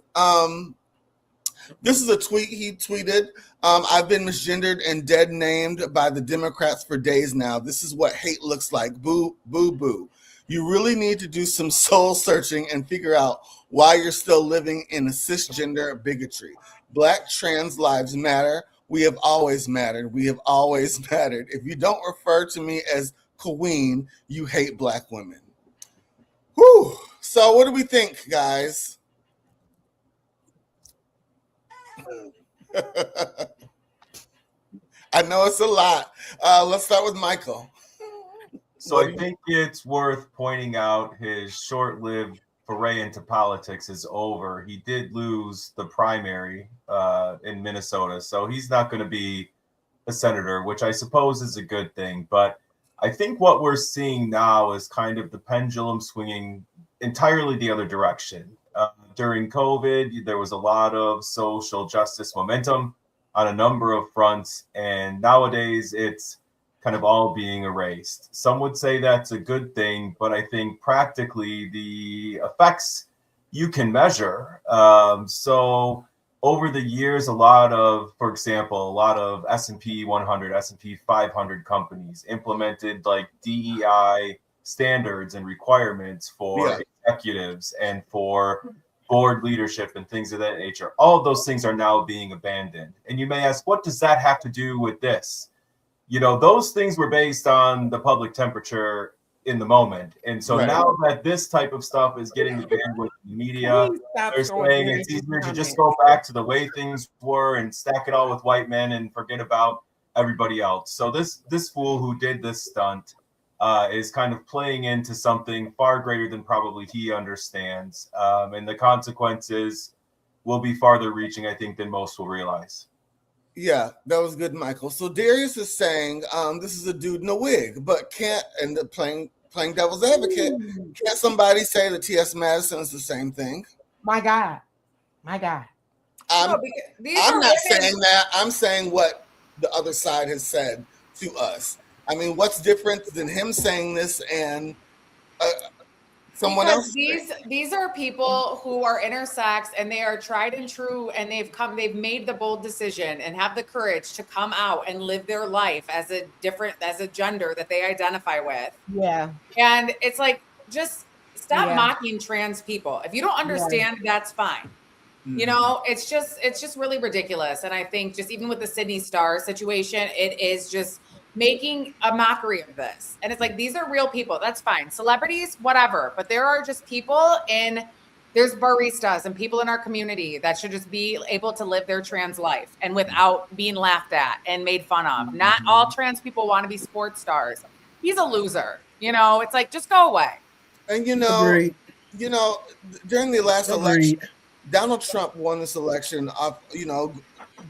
[SPEAKER 1] This is a tweet he tweeted. I've been misgendered and dead named by the Democrats for days now. This is what hate looks like. Boo, boo, boo. You really need to do some soul searching and figure out why you're still living in a cisgender bigotry. Black trans lives matter. We have always mattered. We have always mattered. If you don't refer to me as queen, you hate black women. Whew. So what do we think, guys? I know it's a lot. Let's start with Michael.
[SPEAKER 4] So I think it's worth pointing out his short-lived foray into politics is over. He did lose the primary in Minnesota, so he's not going to be a senator, which I suppose is a good thing. But I think what we're seeing now is kind of the pendulum swinging entirely the other direction. During COVID, there was a lot of social justice momentum on a number of fronts, and nowadays it's kind of all being erased. Some would say that's a good thing, but I think practically the effects you can measure. So over the years, for example, a lot of S&P 100, S&P 500 companies implemented like DEI standards and requirements for executives and for board leadership and things of that nature. All of those things are now being abandoned. And you may ask, what does that have to do with this? You know, those things were based on the public temperature in the moment. And so now that this type of stuff is getting the bandwidth in the media, they're saying it's easier to just go back to the way things were and stack it all with white men and forget about everybody else. So this fool who did this stunt is kind of playing into something far greater than probably he understands. And the consequences will be farther reaching, I think, than most will realize.
[SPEAKER 1] Yeah, that was good, Michael. So Darius is saying this is a dude in a wig, but can't end up playing devil's advocate. Can't somebody say that T.S. Madison is the same thing?
[SPEAKER 8] My God.
[SPEAKER 1] I'm not saying that. I'm saying what the other side has said to us. I mean, what's different than him saying this and someone else?
[SPEAKER 2] These are people who are intersex and they are tried and true, and they've made the bold decision and have the courage to come out and live their life as a gender that they identify with.
[SPEAKER 8] Yeah.
[SPEAKER 2] And it's like, just stop mocking trans people. If you don't understand, that's fine. You know, it's just really ridiculous. And I think just even with the Sydney Star situation, it is just making a mockery of this. And it's like, these are real people. That's fine. Celebrities, whatever. But there are just people there's baristas and people in our community that should just be able to live their trans life and without being laughed at and made fun of. Not all trans people want to be sports stars. He's a loser. You know, it's like, just go away.
[SPEAKER 1] And during the last election, Donald Trump won this election of,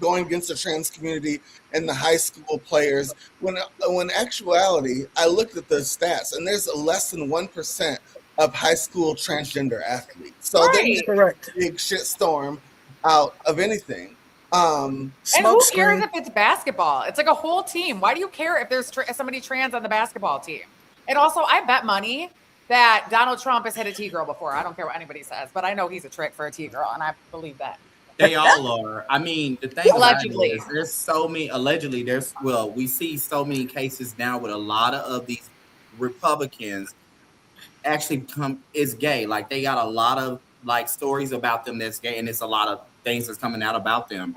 [SPEAKER 1] going against the trans community and the high school players. When actuality, I looked at the stats, and there's less than 1% of high school transgender athletes. So they correct a big shitstorm out of anything.
[SPEAKER 2] And who cares if it's basketball? It's like a whole team. Why do you care if there's somebody trans on the basketball team? And also, I bet money that Donald Trump has hit a T-girl before. I don't care what anybody says, but I know he's a trick for a T-girl, and I believe that.
[SPEAKER 11] They all are. I mean, the thing allegedly is there's so many. Allegedly, we see so many cases now with a lot of these Republicans actually is gay. Like, they got a lot of stories about them that's gay, and it's a lot of things that's coming out about them.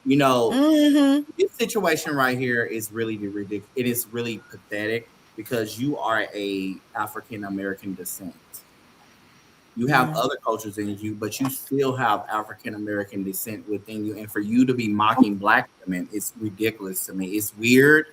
[SPEAKER 11] You know, this situation right here is really ridiculous. It is really pathetic because you are a African American descent. You have other cultures in you, but you still have African American descent within you. And for you to be mocking Black women, it's ridiculous to me. It's weird.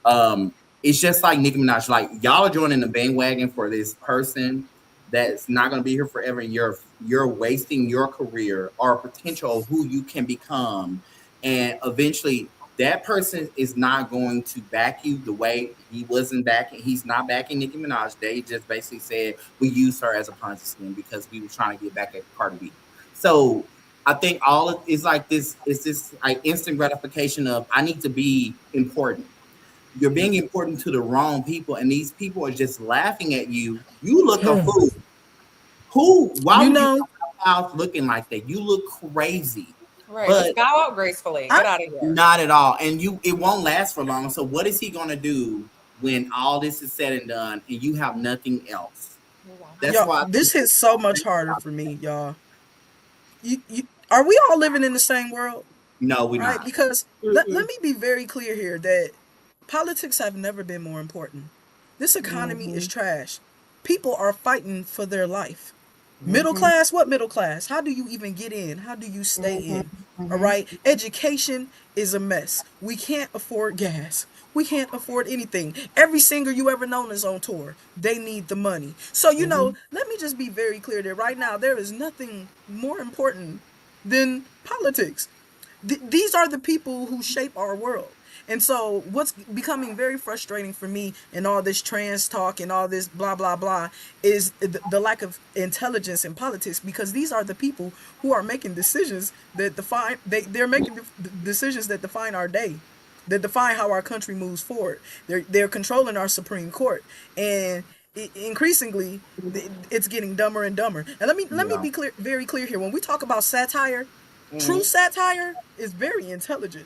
[SPEAKER 11] It's just like Nicki Minaj. Like, y'all are joining the bandwagon for this person that's not going to be here forever, and you're wasting your career or potential of who you can become. And eventually, that person is not going to back you the way he wasn't backing. He's not backing Nicki Minaj. They just basically said we used her as a Ponzi scheme because we were trying to get back at Cardi B. So I think it's like this like instant gratification of, I need to be important. You're being important to the wrong people, and these people are just laughing at you. You look a fool. Why would you out looking like that? You look crazy.
[SPEAKER 2] Right, but bow out gracefully. Get out of here.
[SPEAKER 11] Not at all. And it won't last for long. So what is he going to do when all this is said and done and you have nothing else?
[SPEAKER 6] That's why this hits so much harder for me, y'all. Are we all living in the same world?
[SPEAKER 11] No, we're not.
[SPEAKER 6] Because let me be very clear here that politics have never been more important. This economy is trash. People are fighting for their life. Middle class? What middle class? How do you even get in? How do you stay in? All right. Education is a mess. We can't afford gas. We can't afford anything. Every singer you ever known is on tour. They need the money. So, let me just be very clear that right now there is nothing more important than politics. These are the people who shape our world. And so what's becoming very frustrating for me in all this trans talk and all this blah, blah, blah is the lack of intelligence in politics, because these are the people who are making decisions that they're making decisions that define our day, that define how our country moves forward. They're controlling our Supreme Court. And increasingly, it's getting dumber and dumber. And let me be very clear here. When we talk about satire, true satire is very intelligent.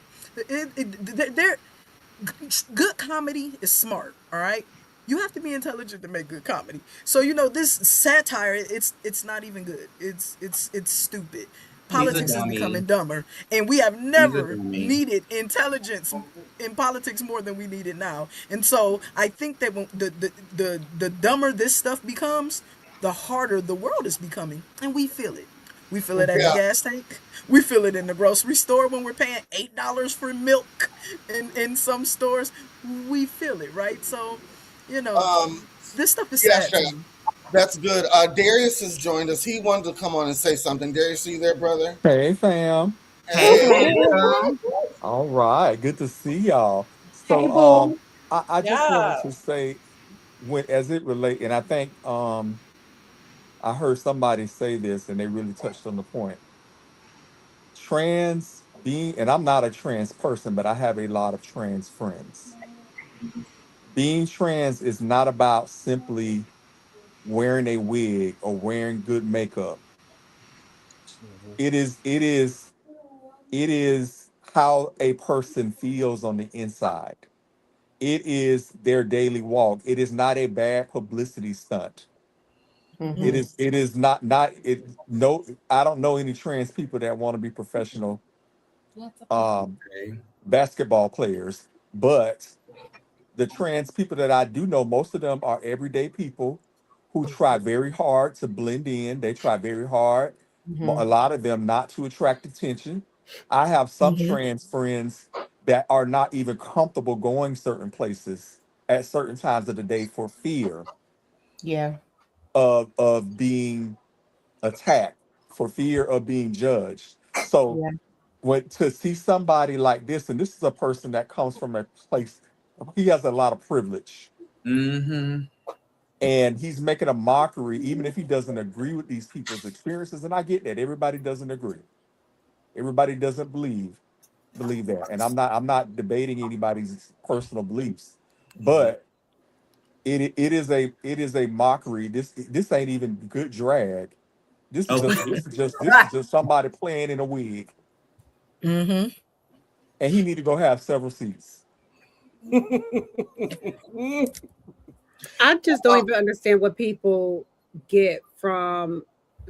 [SPEAKER 6] Good comedy is smart, all right? You have to be intelligent to make good comedy. So this satire, it's not even good. It's stupid. Politics is becoming dumber, and we have never needed intelligence in politics more than we need it now. And so I think that when the dumber this stuff becomes, the harder the world is becoming, and we feel it. We feel it at the gas tank. We feel it in the grocery store when we're paying $8 for milk in some stores. We feel it, right? So, this stuff is sad.
[SPEAKER 1] That's good. Darius has joined us. He wanted to come on and say something. Darius, are you there, brother?
[SPEAKER 12] Hey, fam.
[SPEAKER 1] Hey.
[SPEAKER 12] All right. Good to see y'all. So, I just wanted to say, as it relate, and I think I heard somebody say this, and they really touched on the point. Trans being, and I'm not a trans person, but I have a lot of trans friends. Being trans is not about simply wearing a wig or wearing good makeup. It is how a person feels on the inside. It is their daily walk. It is not a bad publicity stunt. It is not no, I don't know any trans people that want to be professional basketball players, but the trans people that I do know, most of them are everyday people who try very hard to blend in. They try very hard, a lot of them, not to attract attention. I have some trans friends that are not even comfortable going certain places at certain times of the day for fear of being attacked, for fear of being judged. So when to see somebody like this, and this is a person that comes from a place, he has a lot of privilege. And he's making a mockery, even if he doesn't agree with these people's experiences. And I get that everybody doesn't agree. Everybody doesn't believe that. And I'm not debating anybody's personal beliefs, but it is a mockery. This ain't even good drag. This is just somebody playing in a wig. And he need to go have several seats.
[SPEAKER 3] I just don't even understand what people get from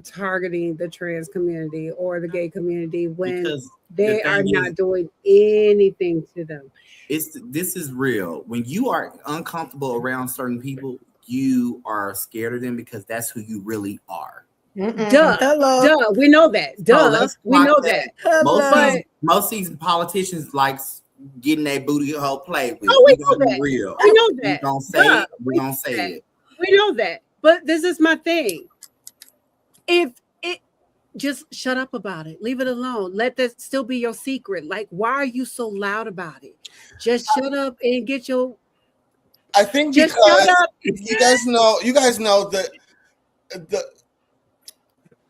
[SPEAKER 3] targeting the trans community or the gay community when they are not doing anything to them.
[SPEAKER 11] This is real. When you are uncomfortable around certain people, you are scared of them because that's who you really are.
[SPEAKER 3] Duh. Duh. We know that. Duh. We know that.
[SPEAKER 11] Most of these politicians like getting that booty hole played with.
[SPEAKER 3] Oh, we know that.
[SPEAKER 11] Real.
[SPEAKER 3] We know that.
[SPEAKER 11] We don't say it. We don't say it.
[SPEAKER 3] We know that. But this is my thing. If it just shut up about it, leave it alone. Let that still be your secret. Like, why are you so loud about it? Just shut up and get your.
[SPEAKER 1] I think just because you guys know that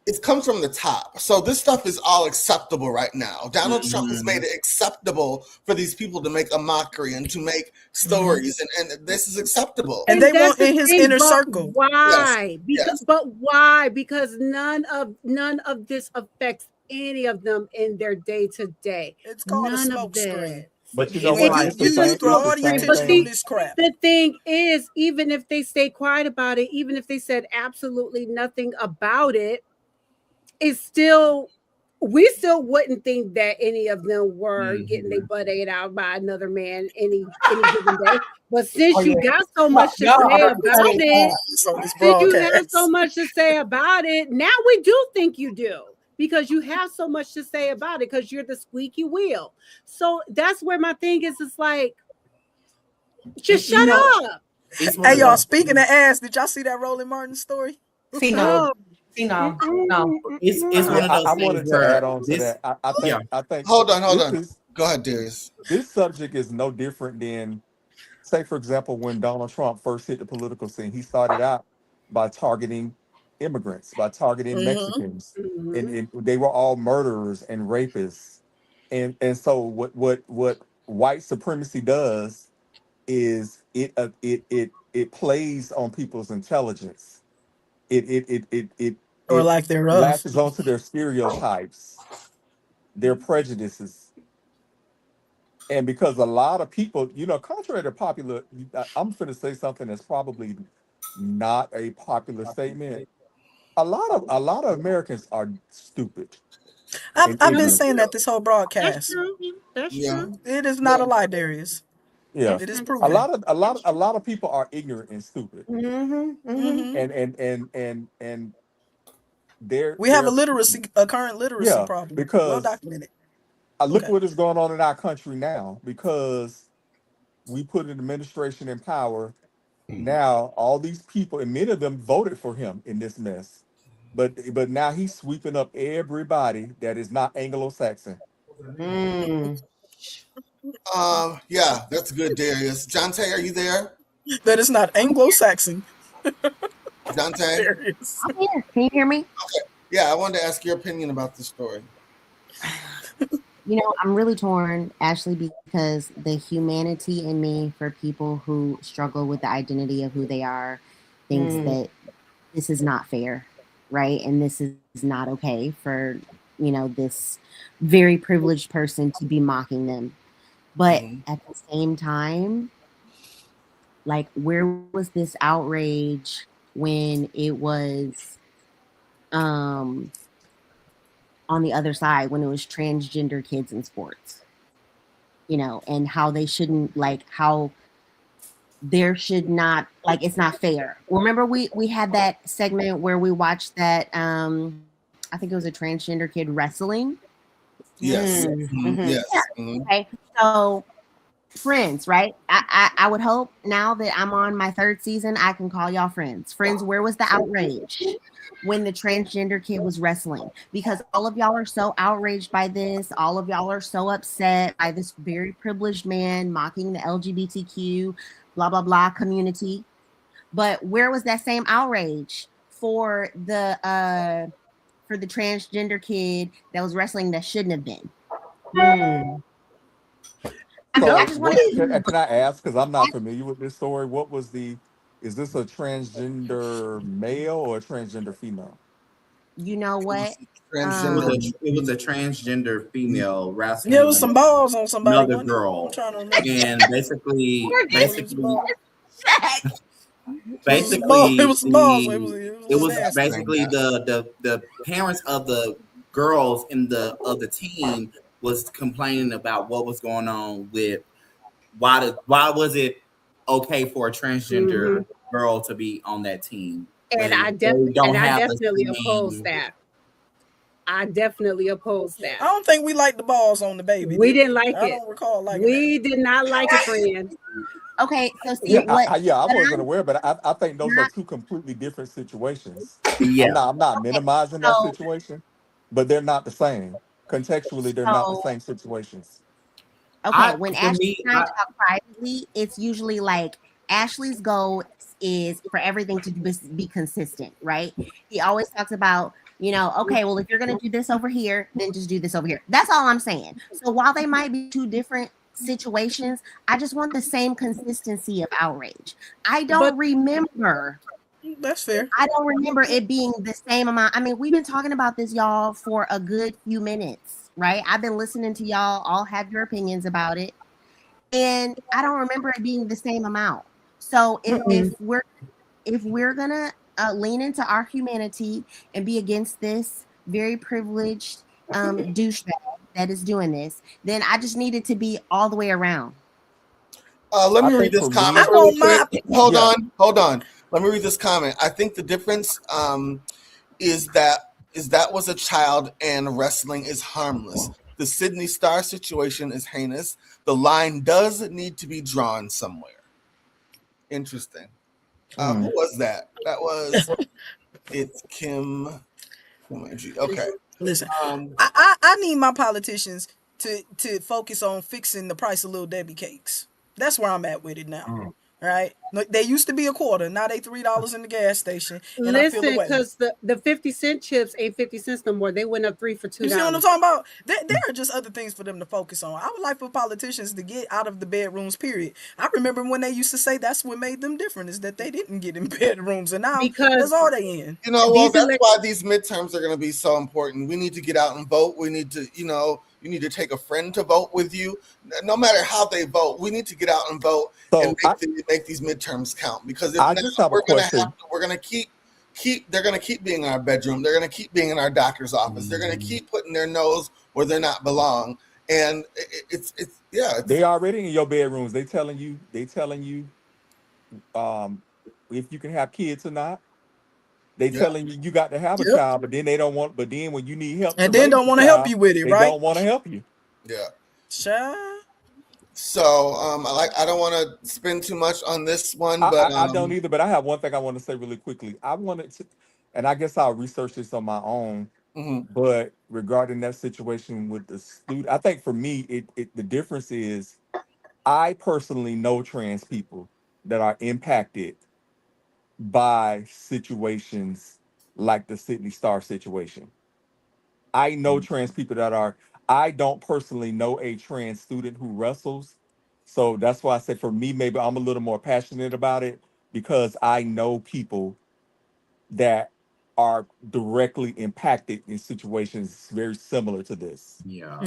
[SPEAKER 1] it comes from the top. So this stuff is all acceptable right now. Donald Trump has made it acceptable for these people to make a mockery and to make stories, and this is acceptable.
[SPEAKER 6] And they want in his inner circle.
[SPEAKER 3] Why? But why? Because none of this affects any of them in their day to day.
[SPEAKER 6] It's called a smoke screen.
[SPEAKER 12] But you know what?
[SPEAKER 6] You throw all the attention on this crap.
[SPEAKER 3] The thing is, even if they stay quiet about it, even if they said absolutely nothing about it, it's still, we still wouldn't think that any of them were getting their butt ate out by another man any given day. But since you got so much to say about it, now we do think you do. Because you have so much to say about it, because you're the squeaky wheel. So that's where my thing is. It's like, just shut up.
[SPEAKER 6] Hey, y'all, speaking of ass, did y'all see that Roland Martin story?
[SPEAKER 8] No.
[SPEAKER 11] It's one of those
[SPEAKER 12] I wanted to add on to that. I think.
[SPEAKER 1] Hold on. Go ahead, Darius.
[SPEAKER 12] This subject is no different than, say, for example, when Donald Trump first hit the political scene. He started out by targeting immigrants, by targeting Mexicans, and they were all murderers and rapists. And so what white supremacy does is it plays on people's intelligence. It
[SPEAKER 6] or lack thereof,
[SPEAKER 12] latches onto their stereotypes, their prejudices, And because a lot of people, contrary to popular, I'm going to say something that's probably not a popular statement. A lot of Americans are stupid and
[SPEAKER 6] I've been
[SPEAKER 12] ignorant.
[SPEAKER 6] saying that this whole
[SPEAKER 3] That's
[SPEAKER 6] broadcast.
[SPEAKER 3] true. That's
[SPEAKER 1] Yeah.
[SPEAKER 3] true.
[SPEAKER 6] It is not a lie, Darius.
[SPEAKER 12] Yeah,
[SPEAKER 6] It is
[SPEAKER 3] That's
[SPEAKER 12] a
[SPEAKER 6] proven.
[SPEAKER 12] lot of people are ignorant and stupid,
[SPEAKER 6] Mm-hmm.
[SPEAKER 12] and they're
[SPEAKER 6] We have a current literacy
[SPEAKER 12] yeah,
[SPEAKER 6] problem, well
[SPEAKER 12] because
[SPEAKER 6] documented.
[SPEAKER 12] I look
[SPEAKER 6] Okay.
[SPEAKER 12] what is going on in our country now because we put an administration in power. Now all these people, and many of them voted for him in this mess, but now he's sweeping up everybody that is not Anglo-Saxon.
[SPEAKER 1] Yeah, that's good, Darius. Jonte, are you there?
[SPEAKER 6] That is not Anglo-Saxon.
[SPEAKER 1] Jonte?
[SPEAKER 6] Darius.
[SPEAKER 7] I'm here. Can you hear me?
[SPEAKER 1] Yeah, I wanted to ask your opinion about the story.
[SPEAKER 7] I'm really torn, Ashley, because the humanity in me for people who struggle with the identity of who they are thinks that this is not fair, right? And this is not okay for, this very privileged person to be mocking them. But at the same time, like, where was this outrage when it was on the other side, when it was transgender kids in sports, and how they shouldn't, like, how there should not, like, it's not fair. Remember we had that segment where we watched that, I think it was a transgender kid wrestling.
[SPEAKER 1] Yes. Yes.
[SPEAKER 7] Yeah. Okay. So friends, right? I would hope now that I'm on my third season, I can call y'all friends. Friends, where was the outrage when the transgender kid was wrestling? Because all of y'all are so outraged by this. All of y'all are so upset by this very privileged man mocking the LGBTQ, blah, blah, blah community. But where was that same outrage for the transgender kid that was wrestling that shouldn't have been?
[SPEAKER 12] Can I ask, because I'm not familiar with this story, is this a transgender male or a transgender female?
[SPEAKER 7] You know what?
[SPEAKER 11] It was a transgender female wrestling.
[SPEAKER 6] There was some balls on somebody.
[SPEAKER 11] Another girl.
[SPEAKER 6] I'm trying to remember.
[SPEAKER 11] And basically,
[SPEAKER 6] it was balls.
[SPEAKER 11] It was basically the parents of the girls of the team was complaining about what was going on with why was it okay for a transgender girl to be on that team?
[SPEAKER 3] And I definitely oppose that. I definitely oppose that.
[SPEAKER 6] I don't think we liked the balls on the baby.
[SPEAKER 3] We didn't like it.
[SPEAKER 6] I don't recall liking
[SPEAKER 3] We did not like it, friend.
[SPEAKER 7] Okay, so see
[SPEAKER 12] I wasn't aware, but I think those are two completely different situations.
[SPEAKER 11] Yeah,
[SPEAKER 12] I'm not minimizing that situation, but they're not the same. Contextually, they're not the same situations.
[SPEAKER 7] Okay, when Ashley and I talk privately, it's usually like Ashley's goal is for everything to be consistent, right? He always talks about, okay, well, if you're going to do this over here, then just do this over here. That's all I'm saying. So while they might be two different situations, I just want the same consistency of outrage. I don't remember.
[SPEAKER 6] That's fair.
[SPEAKER 7] I don't remember it being the same amount. I mean, we've been talking about this, y'all, for a good few minutes, right? I've been listening to y'all all have your opinions about it, and I don't remember it being the same amount. So if we're gonna lean into our humanity and be against this very privileged douchebag that is doing this, then I just need it to be all the way around.
[SPEAKER 1] Let me read this comment. Hold on. Let me read this comment. I think the difference is that was a child and wrestling is harmless. The Sydney Star situation is heinous. The line does need to be drawn somewhere. Interesting. Who was that? That was it's Kim. Okay.
[SPEAKER 6] Listen, I need my politicians to focus on fixing the price of Little Debbie cakes. That's where I'm at with it now. Right? They used to be a quarter. Now they $3 in the gas station. And
[SPEAKER 3] Listen,
[SPEAKER 6] I feel away.
[SPEAKER 3] because the 50-cent chips ain't 50 cents no more. They went up 3 for $2.
[SPEAKER 6] You see what I'm talking about? There are just other things for them to focus on. I would like for politicians to get out of the bedrooms, period. I remember when they used to say that's what made them different, is that they didn't get in bedrooms. And now that's all they in.
[SPEAKER 1] You know, well, that's why these midterms are going to be so important. We need to get out and vote. We need to, you need to take a friend to vote with you. No matter how they vote, we need to get out and vote and make these midterms count. Because if not, we're going to keep they're going to keep being in our bedroom. They're going to keep being in our doctor's office. They're going to keep putting their nose where they're not belong. And
[SPEAKER 12] they already in your bedrooms. They telling you if you can have kids or not. They telling you got to have a child, but then they don't want. But then when you need help,
[SPEAKER 6] and then don't want to help you with it, right?
[SPEAKER 12] They don't want to help you.
[SPEAKER 1] Yeah.
[SPEAKER 6] Child.
[SPEAKER 1] So I don't want to spend too much on this one, but
[SPEAKER 12] I don't either. But I have one thing I want to say really quickly. I wanted to, and I guess I'll research this on my own.
[SPEAKER 1] Mm-hmm.
[SPEAKER 12] But regarding that situation with the student, I think for me, the difference is, I personally know trans people that are impacted by situations like the Sydney Star situation. I know trans people that are. I don't personally know a trans student who wrestles. So that's why I said for me, maybe I'm a little more passionate about it, because I know people that are directly impacted in situations very similar to this.
[SPEAKER 6] Yeah.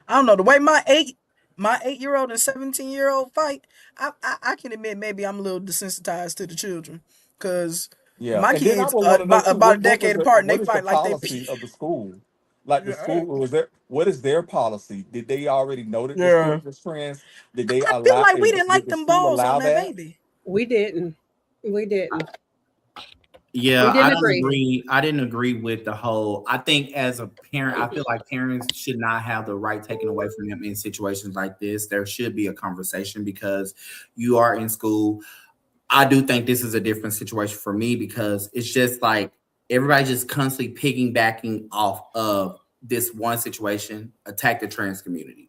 [SPEAKER 6] I don't know. The way my 8-year-old and 17-year-old fight, I can admit maybe I'm a little desensitized to the children, because my kids about a decade apart, and they fight like they
[SPEAKER 12] policy of the school. Like the school, what is their policy? Did they already know that the student was trans? Did they allow?
[SPEAKER 6] I feel like we didn't like them balls on that baby.
[SPEAKER 3] We didn't.
[SPEAKER 11] Yeah, I didn't agree with the whole. I think as a parent, I feel like parents should not have the right taken away from them in situations like this. There should be a conversation, because you are in school. I do think this is a different situation for me, because it's just like everybody just constantly piggybacking off of this one situation, attack the trans community.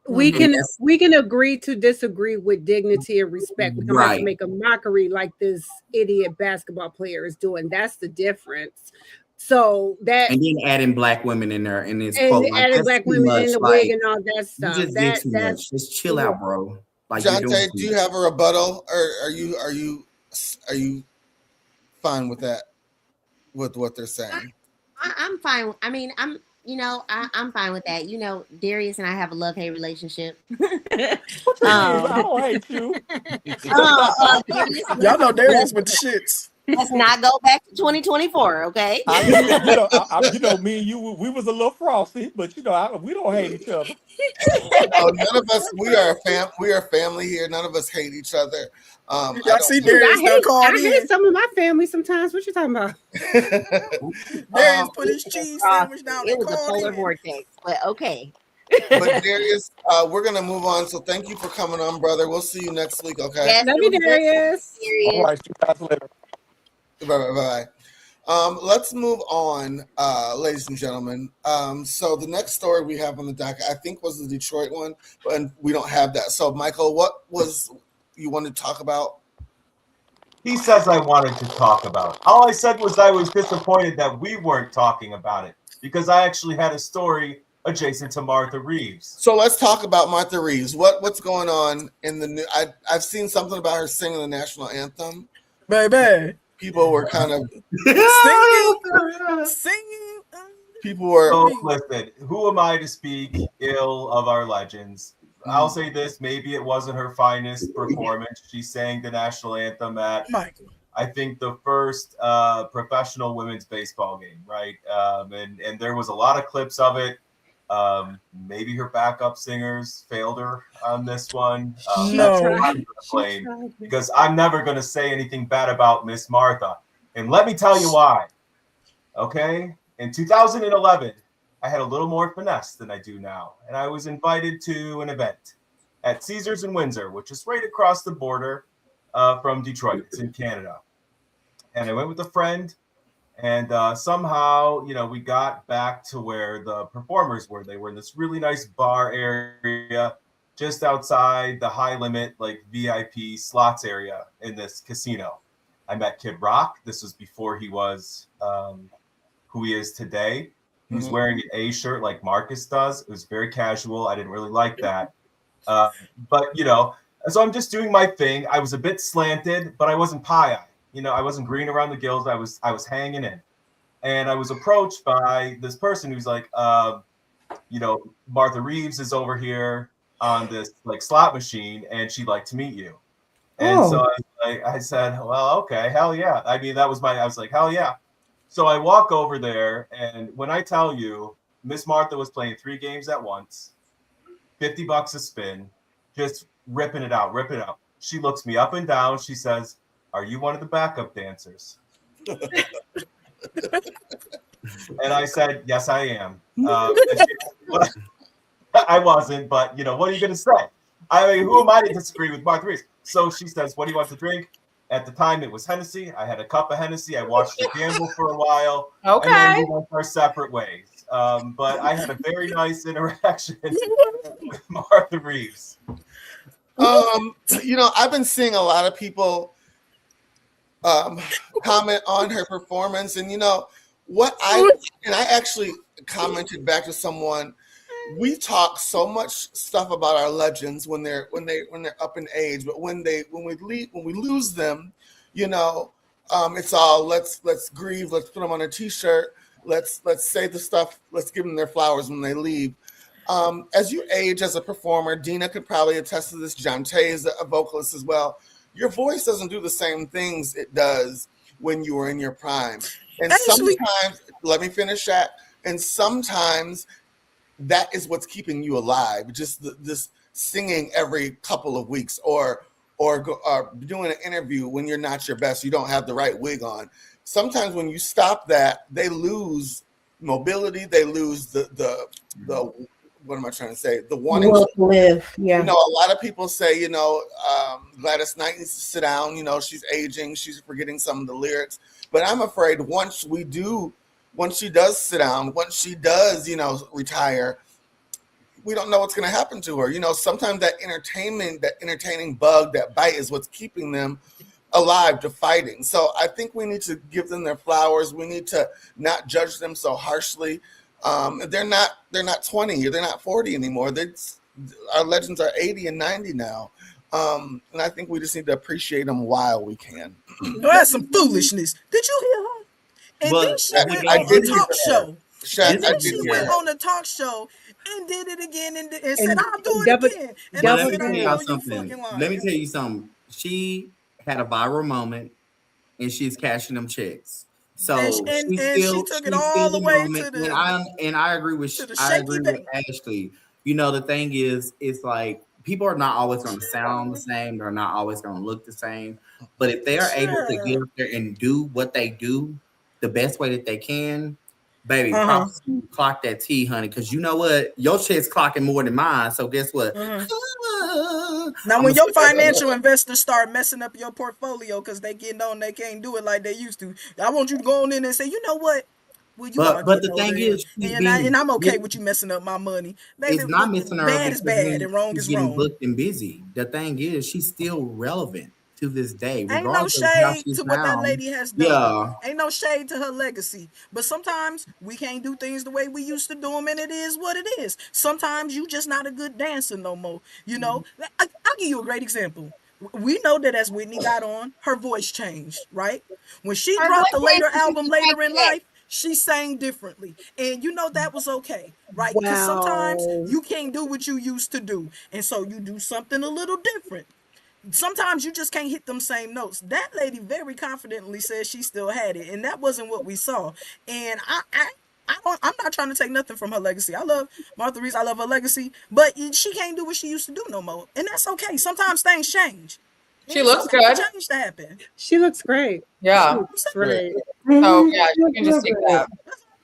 [SPEAKER 3] We can agree to disagree with dignity and respect. We don't have to make a mockery like this idiot basketball player is doing. That's the difference. So that,
[SPEAKER 11] and then adding black women in there, and it's
[SPEAKER 3] adding black women in the wig and all that stuff.
[SPEAKER 11] You just did too much. Just chill out, bro. Like,
[SPEAKER 1] Jonte, do you have a rebuttal, or are you fine with that? With what they're saying?
[SPEAKER 7] I'm fine. I mean, I'm fine with that. Darius and I have a love-hate relationship.
[SPEAKER 12] I don't hate you.
[SPEAKER 6] Y'all know Darius with the shits.
[SPEAKER 7] Let's not go back to 2024, okay?
[SPEAKER 12] Me and you, we was a little frosty, but we don't hate each other.
[SPEAKER 1] None of us. We are family here. None of us hate each other.
[SPEAKER 6] Y'all see Darius
[SPEAKER 3] I hate some of my family sometimes. What you talking about?
[SPEAKER 6] Darius put his cheese sandwich down.
[SPEAKER 7] It was a polar vortex, but okay.
[SPEAKER 1] But Darius, we're gonna move on. So thank you for coming on, brother. We'll see you next week. Okay.
[SPEAKER 3] Yes, love you, Darius.
[SPEAKER 12] All right, see you guys later.
[SPEAKER 1] Bye. Let's move on, ladies and gentlemen. So the next story we have on the docket, I think, was the Detroit one, but we don't have that. So, Michael, what was you wanted to talk about?
[SPEAKER 4] He says I wanted to talk about it. All I said was I was disappointed that we weren't talking about it, because I actually had a story adjacent to Martha Reeves.
[SPEAKER 1] So let's talk about Martha Reeves. What's going on in the new? I've seen something about her singing the national anthem.
[SPEAKER 6] Baby.
[SPEAKER 1] People were kind of
[SPEAKER 6] singing.
[SPEAKER 1] People were.
[SPEAKER 4] So listen, who am I to speak ill of our legends? I'll say this: maybe it wasn't her finest performance. She sang the national anthem at, I think, the first professional women's baseball game, right? And there was a lot of clips of it. Maybe her backup singers failed her on this one. That's what I'm going to blame, because I'm never going to say anything bad about Miss Martha. And let me tell you why. Okay? In 2011, I had a little more finesse than I do now. And I was invited to an event at Caesars in Windsor, which is right across the border from Detroit. It's in Canada. And I went with a friend. And somehow, we got back to where the performers were. They were in this really nice bar area. just outside the high limit, like VIP slots area in this casino. I met Kid Rock. This was before he was who he is today. He was wearing an A shirt like Marcus does. It was very casual. I didn't really like that. But, you know, so I'm just doing my thing. I was a bit slanted, but I wasn't pie-eyed. You know, I wasn't green around the gills. I was hanging in. And I was approached by this person who's like, you know, Martha Reeves is over here on this like slot machine, and she'd like to meet you. And so I said, well, okay, hell yeah. I mean, I was like, hell yeah. So I walk over there, and when I tell you, Miss Martha was playing 3 games at once, $50 a spin, just ripping it out. She looks me up and down. She says, "Are you one of the backup dancers?" And I said, "Yes, I am." I wasn't, but you know, what are you going to say? I mean, who am I to disagree with Martha Reeves? So she says, "What do you want to drink?" At the time, it was Hennessy. I had a cup of Hennessy. I watched her gamble for a while.
[SPEAKER 2] Okay.
[SPEAKER 4] And then we went our separate ways. But I had a very nice interaction with Martha Reeves.
[SPEAKER 1] You know, I've been seeing a lot of people comment on her performance, and you know what I actually commented back to someone. We talk so much stuff about our legends when they're up in age, but when we lose them, you know, it's all let's grieve, let's put them on a t-shirt, let's say the stuff, let's give them their flowers when they leave. As you age as a performer, Dina could probably attest to this. John Tay is a vocalist as well. Your voice doesn't do the same things it does when you were in your prime. And sometimes, let me finish that. And sometimes that is what's keeping you alive. Just this singing every couple of weeks, or doing an interview when you're not your best, you don't have the right wig on. Sometimes when you stop that, they lose mobility. They lose the what am I trying to say? The wanting
[SPEAKER 8] to live. Yeah.
[SPEAKER 1] You know, a lot of people say, you know, Gladys Knight needs to sit down. You know, she's aging. She's forgetting some of the lyrics. But I'm afraid once she does sit down, once she does, you know, retire, we don't know what's going to happen to her. You know, sometimes that entertaining bug, that bite is what's keeping them alive to fighting. So I think we need to give them their flowers. We need to not judge them so harshly. They're not 20, they're not 40 anymore. Our legends are 80 and 90 now. And I think we just need to appreciate them while we can.
[SPEAKER 6] That's some foolishness. Did you hear her? And then she went on the talk show. And then she went on the talk show and did it again and said, "I'll do it again." And I said,
[SPEAKER 11] let me tell you something. She had a viral moment, and she's cashing them checks. So
[SPEAKER 6] she took it all the way to the.
[SPEAKER 11] And I agree with Ashleigh. You know, the thing is, it's like people are not always going to sound the same. They're not always going to look the same. But if they are able to get up there and do what they do the best way that they can, baby, clock that T, honey. Because you know what? Your shit's clocking more than mine. So guess what?
[SPEAKER 6] Now, when your financial investors start messing up your portfolio because they can't do it like they used to, I want you to go on in and say, you know what? Well,
[SPEAKER 11] but the thing is,
[SPEAKER 6] and I'm okay with you messing up my money. Baby,
[SPEAKER 11] it's not messing her
[SPEAKER 6] bad is bad and wrong is wrong.
[SPEAKER 11] Booked and busy. The thing is, she's still relevant to this day.
[SPEAKER 6] Ain't no shade to what that lady has done. Yeah. Ain't no shade to her legacy. But sometimes we can't do things the way we used to do them, and it is what it is. Sometimes you just not a good dancer no more. You know, I'll give you a great example. We know that as Whitney got on, her voice changed, right? When she dropped the later album later in life, she sang differently. And you know that was okay, right? Because sometimes you can't do what you used to do. And so you do something a little different. Sometimes you just can't hit them same notes. That lady very confidently said she still had it. And that wasn't what we saw. And I'm not trying to take nothing from her legacy. I love Martha Reeves. I love her legacy. But she can't do what she used to do no more. And that's okay. Sometimes things change.
[SPEAKER 2] She looks good.
[SPEAKER 6] Change to happen.
[SPEAKER 3] She looks great.
[SPEAKER 2] Yeah.
[SPEAKER 3] She looks great.
[SPEAKER 2] So yeah, you can just take that.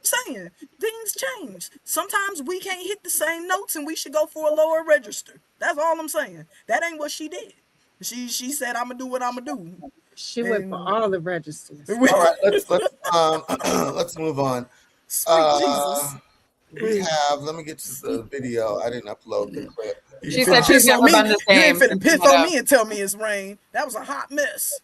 [SPEAKER 6] Saying things change. Sometimes we can't hit the same notes and we should go for a lower register. That's all I'm saying. That ain't what she did. She said, "I'm gonna do what I'm gonna do."
[SPEAKER 3] She went for all the registers.
[SPEAKER 1] All right, let's move on. We have. Let me get to the video. I didn't upload the clip.
[SPEAKER 2] She said she's never been the
[SPEAKER 6] You
[SPEAKER 2] same.
[SPEAKER 6] ain't finna piss on me and tell me it's rain. That was a hot mess.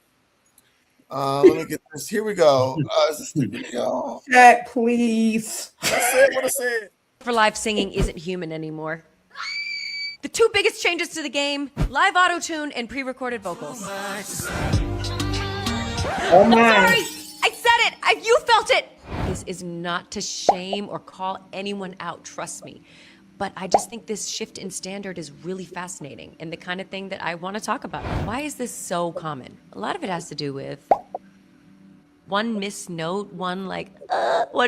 [SPEAKER 1] Let me get this. Here we go. Is this the video?
[SPEAKER 8] Chat, please.
[SPEAKER 6] I said what I said.
[SPEAKER 13] For live singing isn't human anymore. The two biggest changes to the game, live auto-tune and pre-recorded vocals.
[SPEAKER 8] Oh my.
[SPEAKER 13] I'm sorry, I said it, you felt it. This is not to shame or call anyone out, trust me. But I just think this shift in standard is really fascinating and the kind of thing that I want to talk about. Why is this so common? A lot of it has to do with one missed note, one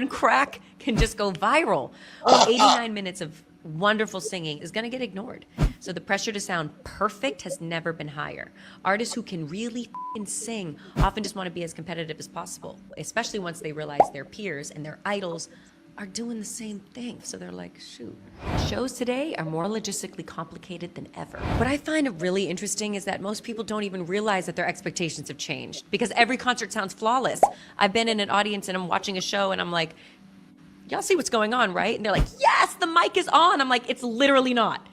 [SPEAKER 13] crack can just go viral. 89 minutes of wonderful singing is going to get ignored. So the pressure to sound perfect has never been higher. Artists who can really sing often just want to be as competitive as possible, especially once they realize their peers and their idols are doing the same thing. So they're like, shoot. Shows today are more logistically complicated than ever. What I find really interesting is that most people don't even realize that their expectations have changed because every concert sounds flawless. I've been in an audience and I'm watching a show and I'm like, y'all see what's going on, right? And they're like, yes, the mic is on. I'm like, it's literally not.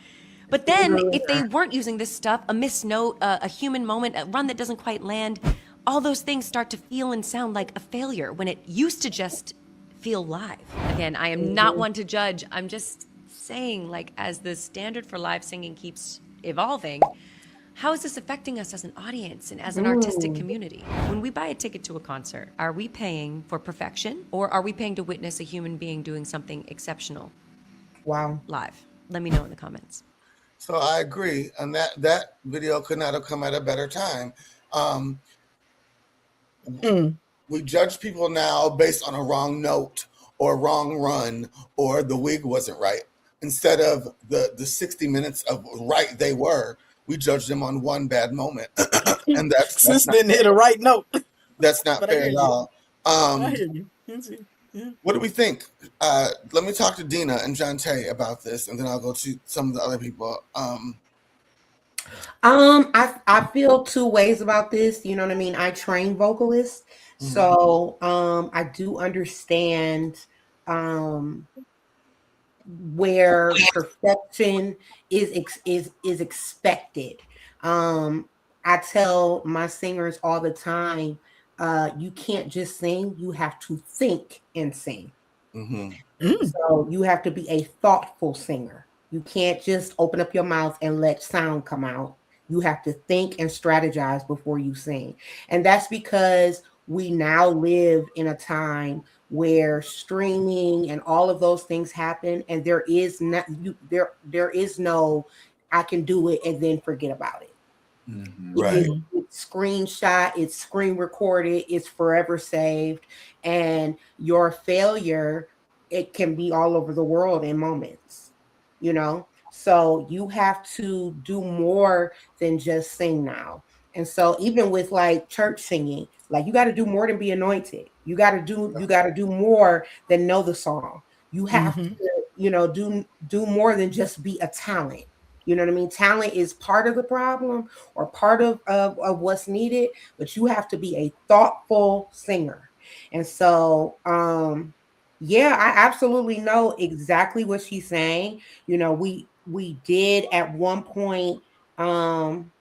[SPEAKER 13] But then if they weren't using this stuff, a missed note, a human moment, a run that doesn't quite land, all those things start to feel and sound like a failure when it used to just feel live. Again, I am not one to judge. I'm just saying, like, as the standard for live singing keeps evolving, how is this affecting us as an audience and as an artistic community? When we buy a ticket to a concert, are we paying for perfection or are we paying to witness a human being doing something exceptional?
[SPEAKER 8] Wow.
[SPEAKER 13] Live. Let me know in the comments.
[SPEAKER 1] So I agree, and that video could not have come at a better time. We judge people now based on a wrong note or a wrong run or the wig wasn't right. Instead of the 60 minutes of right they were, we judge them on one bad moment. And that's
[SPEAKER 6] didn't hit a right note.
[SPEAKER 1] That's not fair at all.
[SPEAKER 6] I hear you. Yeah.
[SPEAKER 1] What do we think? Let me talk to Dina and John Tay about this, and then I'll go to some of the other people.
[SPEAKER 8] I feel two ways about this. You know what I mean? I train vocalists, so I do understand where perfection is expected. I tell my singers all the time, you can't just sing, you have to think and sing. So you have to be a thoughtful singer. You can't just open up your mouth and let sound come out. You have to think and strategize before you sing. And that's because we now live in a time where streaming and all of those things happen, and there is no I can do it and then forget about it.
[SPEAKER 1] Right.
[SPEAKER 8] It's screenshot, it's screen recorded, it's forever saved, and your failure, it can be all over the world in moments, you know? So you have to do more than just sing now. And so even with like church singing, like you got to do more than be anointed. You got to do more than know the song. You have to, you know, do more than just be a talent. You know what I mean? Talent is part of the problem or part of what's needed, but you have to be a thoughtful singer. And so, yeah, I absolutely know exactly what she's saying. You know, we did at one point, when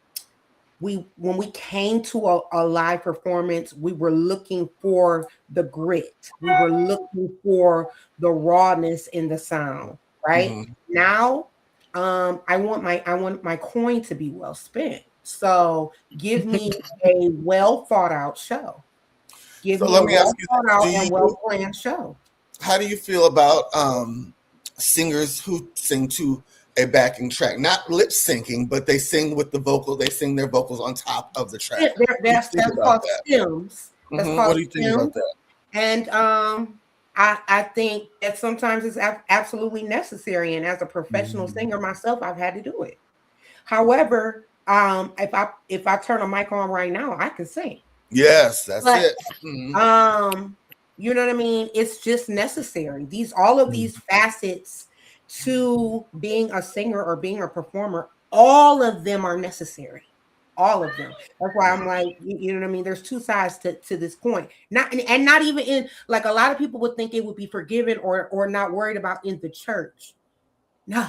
[SPEAKER 8] we came to a live performance, we were looking for the grit. We were looking for the rawness in the sound, right? Now, I want my coin to be well spent. So give me a well thought out show. Give me a well thought out and well planned show.
[SPEAKER 1] How do you feel about singers who sing to a backing track, not lip syncing, but they sing with the vocal, they sing their vocals on top of the track?
[SPEAKER 8] That's called stems.
[SPEAKER 1] What do you think about that?
[SPEAKER 8] And I think that sometimes it's absolutely necessary. And as a professional singer myself, I've had to do it. However, if I turn a mic on right now, I can sing.
[SPEAKER 1] Yes, that's it.
[SPEAKER 8] You know what I mean? It's just necessary. All of these facets to being a singer or being a performer, all of them are necessary. All of them. That's why I'm like, you know what I mean? There's two sides to this point. Not even in, like, a lot of people would think it would be forgiven or not worried about in the church. No.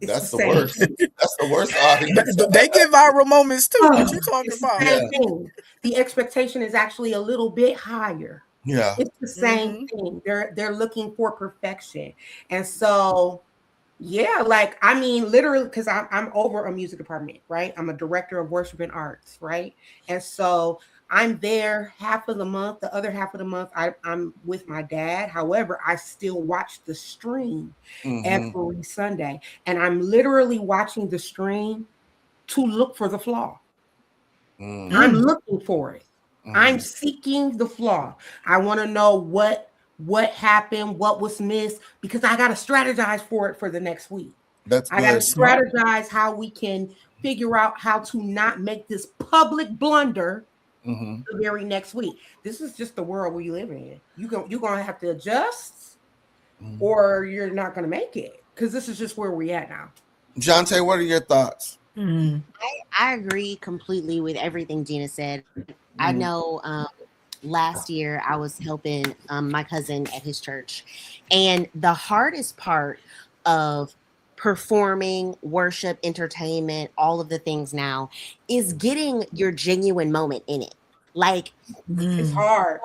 [SPEAKER 1] That's the worst. That's the worst audience.
[SPEAKER 6] They get viral moments too. What you talking about?
[SPEAKER 8] Same thing. The expectation is actually a little bit higher.
[SPEAKER 1] Yeah.
[SPEAKER 8] It's the same thing. They're looking for perfection. And so yeah, like I mean, literally, because I'm over a music department, right? I'm a director of worship and arts, right? And so I'm there half of the month. The other half of the month, I'm with my dad. However, I still watch the stream every Sunday, and I'm literally watching the stream to look for the flaw. I'm looking for it. I'm seeking the flaw. I want to know what happened, what was missed, because I got to strategize for it for the next week. I got to strategize how we can figure out how to not make this public blunder the very next week. This is just the world we live in. You're going to have to adjust or you're not going to make it, because this is just where we're at now.
[SPEAKER 1] Jonte, what are your thoughts?
[SPEAKER 7] I agree completely with everything Gina said. I know last year I was helping my cousin at his church, and the hardest part of performing, worship, entertainment, all of the things now is getting your genuine moment in it. Like
[SPEAKER 8] it's hard.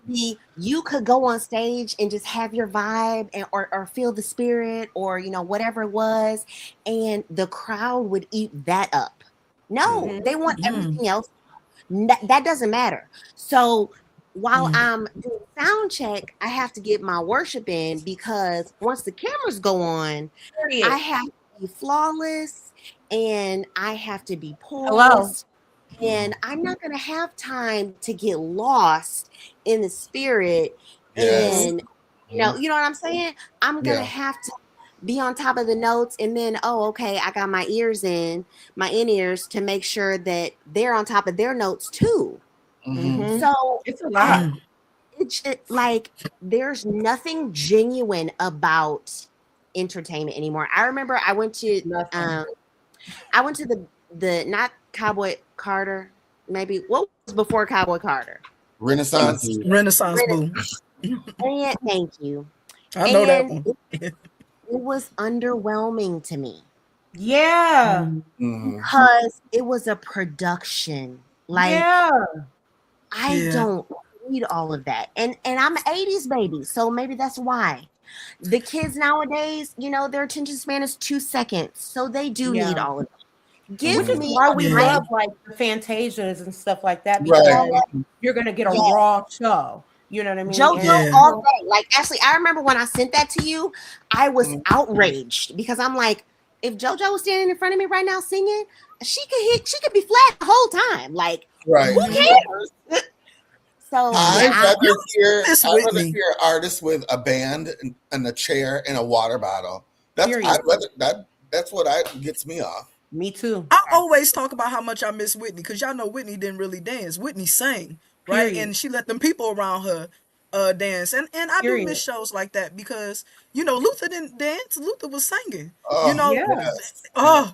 [SPEAKER 7] You could go on stage and just have your vibe or feel the spirit or whatever it was, and the crowd would eat that up. No, they want everything else. That doesn't matter. So while I'm doing sound check, I have to get my worship in, because once the cameras go on, I have to be flawless and I have to be poised. And I'm not going to have time to get lost in the spirit. And you know what I'm saying? I'm going to have to be on top of the notes, and then, okay, I got my in-ears to make sure that they're on top of their notes too. So
[SPEAKER 8] it's a lot.
[SPEAKER 7] It's like there's nothing genuine about entertainment anymore. I remember I went to the not Cowboy Carter, maybe what was before Cowboy Carter?
[SPEAKER 1] Renaissance
[SPEAKER 6] Boom.
[SPEAKER 7] And thank you.
[SPEAKER 6] I know that one.
[SPEAKER 7] It was underwhelming to me.
[SPEAKER 8] Yeah.
[SPEAKER 7] Because it was a production. Like I don't need all of that. And I'm an 80s baby, so maybe that's why. The kids nowadays, their attention span is 2 seconds. So they do need all of it.
[SPEAKER 8] Which is why we love like the Fantasias and stuff like that, because you're gonna get a raw show. You know what I mean?
[SPEAKER 7] JoJo all day. Like Ashleigh, I remember when I sent that to you, I was outraged, because I'm like, if JoJo was standing in front of me right now singing, she could be flat the whole time. Like, who cares? So
[SPEAKER 1] I'd rather hear artists with a band and a chair and a water bottle. That's what gets me off.
[SPEAKER 8] Me too.
[SPEAKER 6] I always talk about how much I miss Whitney, because y'all know Whitney didn't really dance. Whitney sang, right?
[SPEAKER 8] Period.
[SPEAKER 6] And she let them people around her dance. And I do miss shows like that, because Luther didn't dance. Luther was singing. And I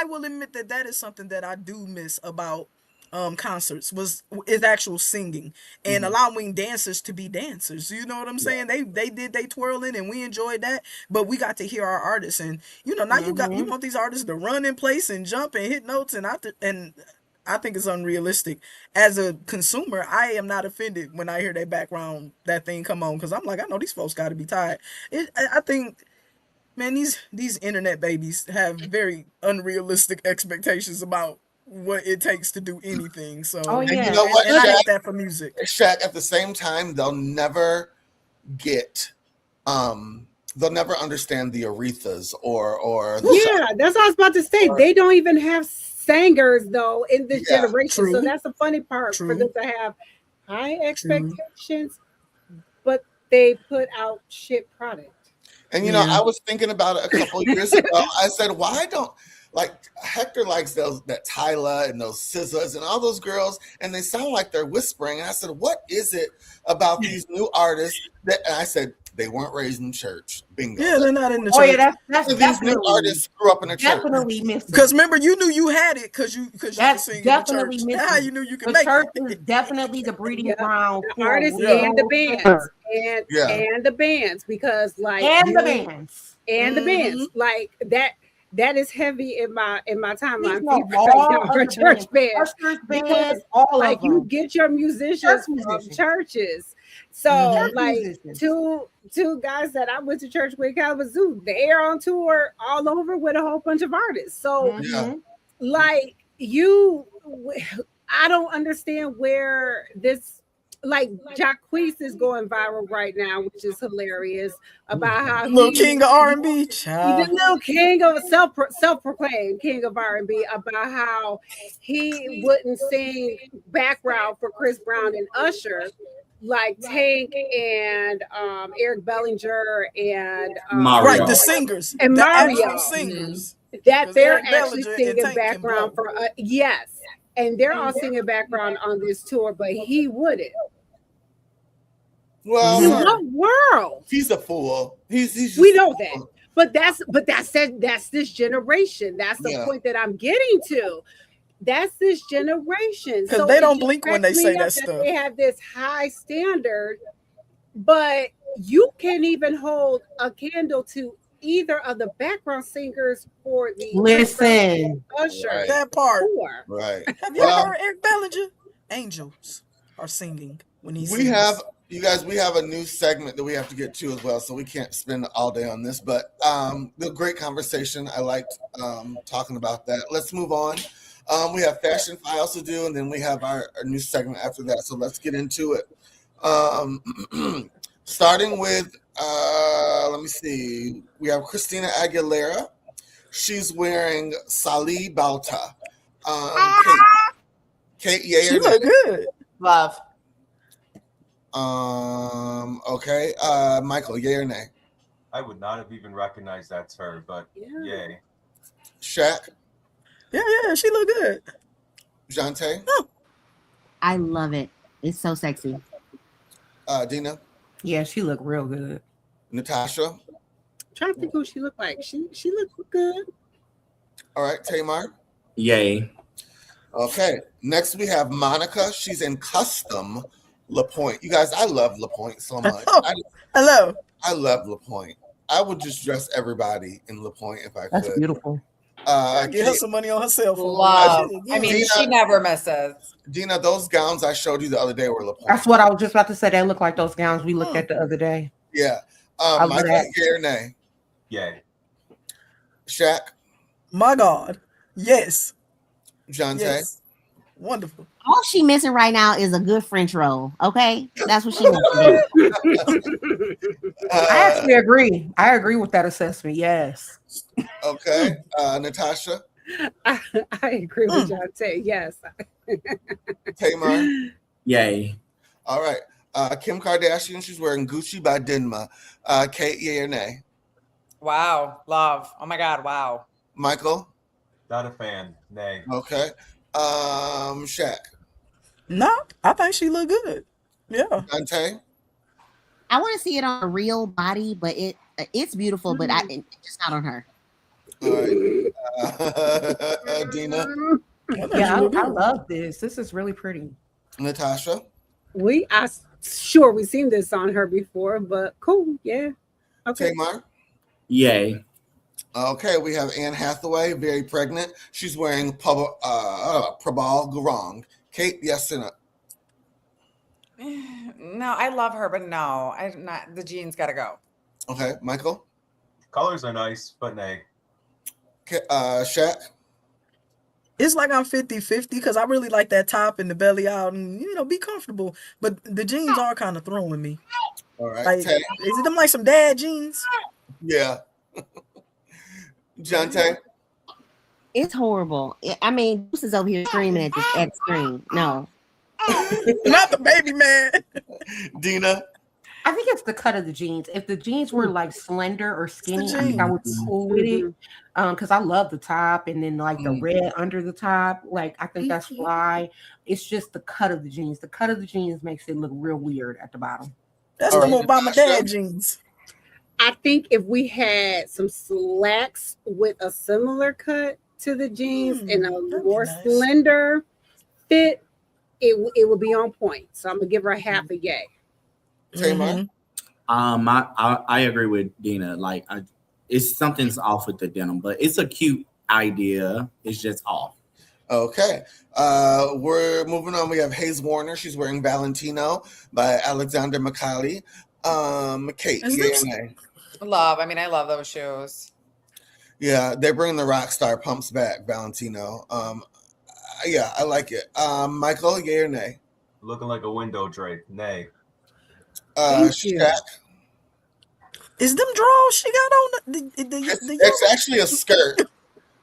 [SPEAKER 6] will admit that is something that I do miss about concerts is actual singing and allowing dancers to be dancers. You know what I'm saying? They did they twirling and we enjoyed that, but we got to hear our artists, and now you want these artists to run in place and jump and hit notes, and I think it's unrealistic. As a consumer, I am not offended when I hear that thing come on, because I'm like, I know these folks got to be tired. I think, man, these internet babies have very unrealistic expectations about what it takes to do anything. So
[SPEAKER 1] and you know what?
[SPEAKER 6] And I get that for music.
[SPEAKER 1] Shaq, at the same time, they'll never understand the Arethas or
[SPEAKER 3] that's what I was about to say. They don't even have singers though in this generation. So that's the funny part for them to have high expectations, but they put out shit product.
[SPEAKER 1] And I was thinking about it a couple years ago. I said, why don't Hector likes that Tyla and those SZAs and all those girls, and they sound like they're whispering. And I said, what is it about these new artists and I said, they weren't raised in church. Bingo.
[SPEAKER 6] Yeah, they're not in the church.
[SPEAKER 8] Yeah, that's
[SPEAKER 1] these new artists grew up in the church.
[SPEAKER 8] Definitely missing.
[SPEAKER 6] Because remember, you knew you had it because you could sing
[SPEAKER 8] definitely
[SPEAKER 6] in the church.
[SPEAKER 8] missing.
[SPEAKER 6] That's how you knew you could
[SPEAKER 8] the
[SPEAKER 6] make
[SPEAKER 8] church
[SPEAKER 6] it.
[SPEAKER 8] is definitely the breeding ground
[SPEAKER 3] the artists and the bands and the bands, because and the bands like that. That is heavy in my timeline.
[SPEAKER 8] Church bands,
[SPEAKER 3] because
[SPEAKER 8] all
[SPEAKER 3] like
[SPEAKER 8] of
[SPEAKER 3] you
[SPEAKER 8] them.
[SPEAKER 3] get your musicians from churches. So like two guys that I went to church with, Kalamazoo, they're on tour all over with a whole bunch of artists. So like I don't understand where this. Like Jacqueese is going viral right now, which is hilarious. About how
[SPEAKER 6] little king of R&B,
[SPEAKER 3] the little king of self-proclaimed king of R&B, about how he wouldn't sing background for Chris Brown and Usher, like Tank and Eric Bellinger and
[SPEAKER 6] right, the singers
[SPEAKER 3] and
[SPEAKER 6] the
[SPEAKER 3] Mario
[SPEAKER 6] actual singers
[SPEAKER 3] that they're
[SPEAKER 6] Eric
[SPEAKER 3] actually
[SPEAKER 6] Bellinger
[SPEAKER 3] singing
[SPEAKER 6] and Tank can
[SPEAKER 3] background
[SPEAKER 6] blow.
[SPEAKER 3] for yes. And they're all singing background on this tour, but he wouldn't.
[SPEAKER 1] Well,
[SPEAKER 3] in what world?
[SPEAKER 1] He's a fool. He's
[SPEAKER 3] we know that. But that's this generation. That's the point that I'm getting to. That's this generation.
[SPEAKER 6] Because they don't blink when they say that stuff.
[SPEAKER 3] They have this high standard, but you can't even hold a candle to either of the background singers for the Usher.
[SPEAKER 6] That part.
[SPEAKER 1] Right.
[SPEAKER 6] Have you ever heard Eric Bellinger? Angels are singing when he sings.
[SPEAKER 1] You guys, we have a new segment that we have to get to as well, so we can't spend all day on this. But the great conversation. I liked talking about that. Let's move on. We have fashion files to do, and then we have our new segment after that. So let's get into it. Starting with, let me see. We have Christina Aguilera. She's wearing Salih Balta. Kate, yay
[SPEAKER 6] she look good.
[SPEAKER 2] Love.
[SPEAKER 1] Okay. Michael, yay or nay?
[SPEAKER 4] I would not have even recognized that's her, but yay.
[SPEAKER 1] Shaq?
[SPEAKER 6] Yeah, she look good.
[SPEAKER 1] Jante?
[SPEAKER 7] I love it. It's so sexy.
[SPEAKER 1] Dina?
[SPEAKER 8] Yeah, she look real good.
[SPEAKER 1] Natasha?
[SPEAKER 3] I'm trying to think who she looked like. She looked good.
[SPEAKER 1] All right, Tamar?
[SPEAKER 11] Yay.
[SPEAKER 1] Okay. Next we have Monica. She's in custom LaPointe. You guys, I love LaPointe so much.
[SPEAKER 6] Hello.
[SPEAKER 1] I love LaPointe. I would just dress everybody in LaPointe if I could.
[SPEAKER 8] That's beautiful.
[SPEAKER 6] Get her some money on her cell phone.
[SPEAKER 2] Love. I mean, she never misses.
[SPEAKER 1] Dina, those gowns I showed you the other day were LaPointe.
[SPEAKER 8] That's what I was just about to say. They look like those gowns we looked at the other day.
[SPEAKER 1] Yeah. Michael, yay or nay?
[SPEAKER 4] Yay.
[SPEAKER 1] Shaq?
[SPEAKER 6] My God. Yes.
[SPEAKER 1] Jante?
[SPEAKER 6] Yes. Wonderful.
[SPEAKER 7] All she missing right now is a good French roll. Okay, that's what she missing.
[SPEAKER 8] I actually agree. I agree with that assessment. Yes.
[SPEAKER 1] Okay, Natasha.
[SPEAKER 3] I agree with Jante. Yes.
[SPEAKER 1] Tamar.
[SPEAKER 11] Yay.
[SPEAKER 1] All right. Kim Kardashian. She's wearing Gucci by Dinma. Kate, yay or nay?
[SPEAKER 2] Wow, love. Oh my God, wow.
[SPEAKER 1] Michael.
[SPEAKER 4] Not a fan. Nay.
[SPEAKER 1] Okay. Shaq.
[SPEAKER 6] No, I think she look good. Yeah.
[SPEAKER 1] Dante.
[SPEAKER 7] I want to see it on a real body, but it's beautiful, but it's just not on her.
[SPEAKER 1] All right. Dina.
[SPEAKER 8] Yeah, I love this. This is really pretty.
[SPEAKER 1] Natasha.
[SPEAKER 3] We've seen this on her before, but cool. Yeah. Okay.
[SPEAKER 1] Tamar.
[SPEAKER 11] Yay.
[SPEAKER 1] Okay, we have Anne Hathaway, very pregnant. She's wearing Prabal Gurung. Kate, yes or no?
[SPEAKER 2] No, I love her, but no, I'm not. The jeans gotta go.
[SPEAKER 1] Okay, Michael.
[SPEAKER 4] Colors are nice, but nay.
[SPEAKER 1] Shaq.
[SPEAKER 6] It's like I'm 50-50 because I really like that top and the belly out and, be comfortable. But the jeans are kind of throwing me.
[SPEAKER 1] All right.
[SPEAKER 6] Like, is it them like some dad jeans?
[SPEAKER 1] Yeah. Jante.
[SPEAKER 7] It's horrible. I mean, Bruce is over here screaming at the screen. No.
[SPEAKER 6] Not the baby man.
[SPEAKER 1] Dina.
[SPEAKER 8] I think it's the cut of the jeans. If the jeans were like slender or skinny, I think I would be cool with it. Because I love the top and then like the red under the top. Like I think that's fly. It's just the cut of the jeans. The cut of the jeans makes it look real weird at the bottom.
[SPEAKER 6] That's the Obama dad jeans.
[SPEAKER 3] I think if we had some slacks with a similar cut to the jeans and a more slender fit, it would be on point. So I'm gonna give her a half a yay.
[SPEAKER 1] Tamar.
[SPEAKER 11] I agree with Dina. Like it's something's off with the denim, but it's a cute idea. It's just off.
[SPEAKER 1] Okay. We're moving on. We have Hayes Warner. She's wearing Valentino by Alexander McCauley. Kate, yay or nay?
[SPEAKER 2] Love. I mean, I love those shoes.
[SPEAKER 1] Yeah, they're bringing the rock star pumps back, Valentino. Yeah, I like it. Michael, yay or nay?
[SPEAKER 4] Looking like a window drape. Nay.
[SPEAKER 1] Shaq.
[SPEAKER 6] Is them drawers she got on?
[SPEAKER 1] It's actually a skirt,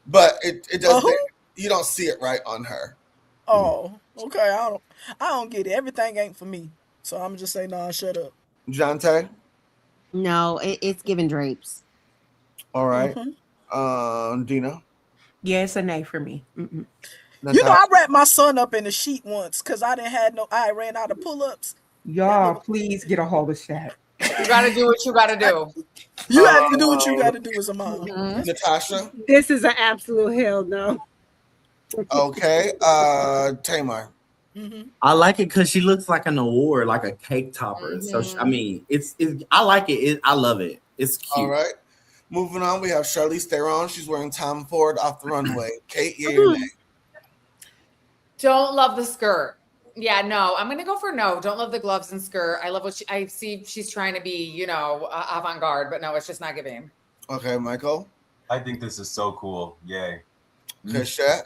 [SPEAKER 1] but it doesn't. You don't see it right on her.
[SPEAKER 6] Oh, okay. I don't get it. Everything ain't for me, so I'm just saying, nah, shut up.
[SPEAKER 1] Jonte?
[SPEAKER 7] No, it's giving drapes.
[SPEAKER 1] All right. Dina?
[SPEAKER 8] Yeah, it's a nay for me.
[SPEAKER 6] You know, I wrapped my son up in a sheet once because I ran out of pull-ups.
[SPEAKER 8] Y'all, please get a hold of Shaq.
[SPEAKER 2] You gotta do what you gotta do.
[SPEAKER 6] You have to do what you gotta do as a mom.
[SPEAKER 1] Natasha?
[SPEAKER 3] This is an absolute hell no.
[SPEAKER 1] Okay. Tamar?
[SPEAKER 11] I like it because she looks like an award, like a cake topper. So I mean, it's I like it. I love it. It's cute.
[SPEAKER 1] All right. Moving on, we have Charlize Theron. She's wearing Tom Ford off the runway. Kate, yay or nay?
[SPEAKER 2] Don't love the skirt. Yeah, no, I'm gonna go for no. Don't love the gloves and skirt. I love what I see. She's trying to be, avant-garde, but no, it's just not giving.
[SPEAKER 1] Okay, Michael.
[SPEAKER 4] I think this is so cool. Yay.
[SPEAKER 1] Okay, Shaq.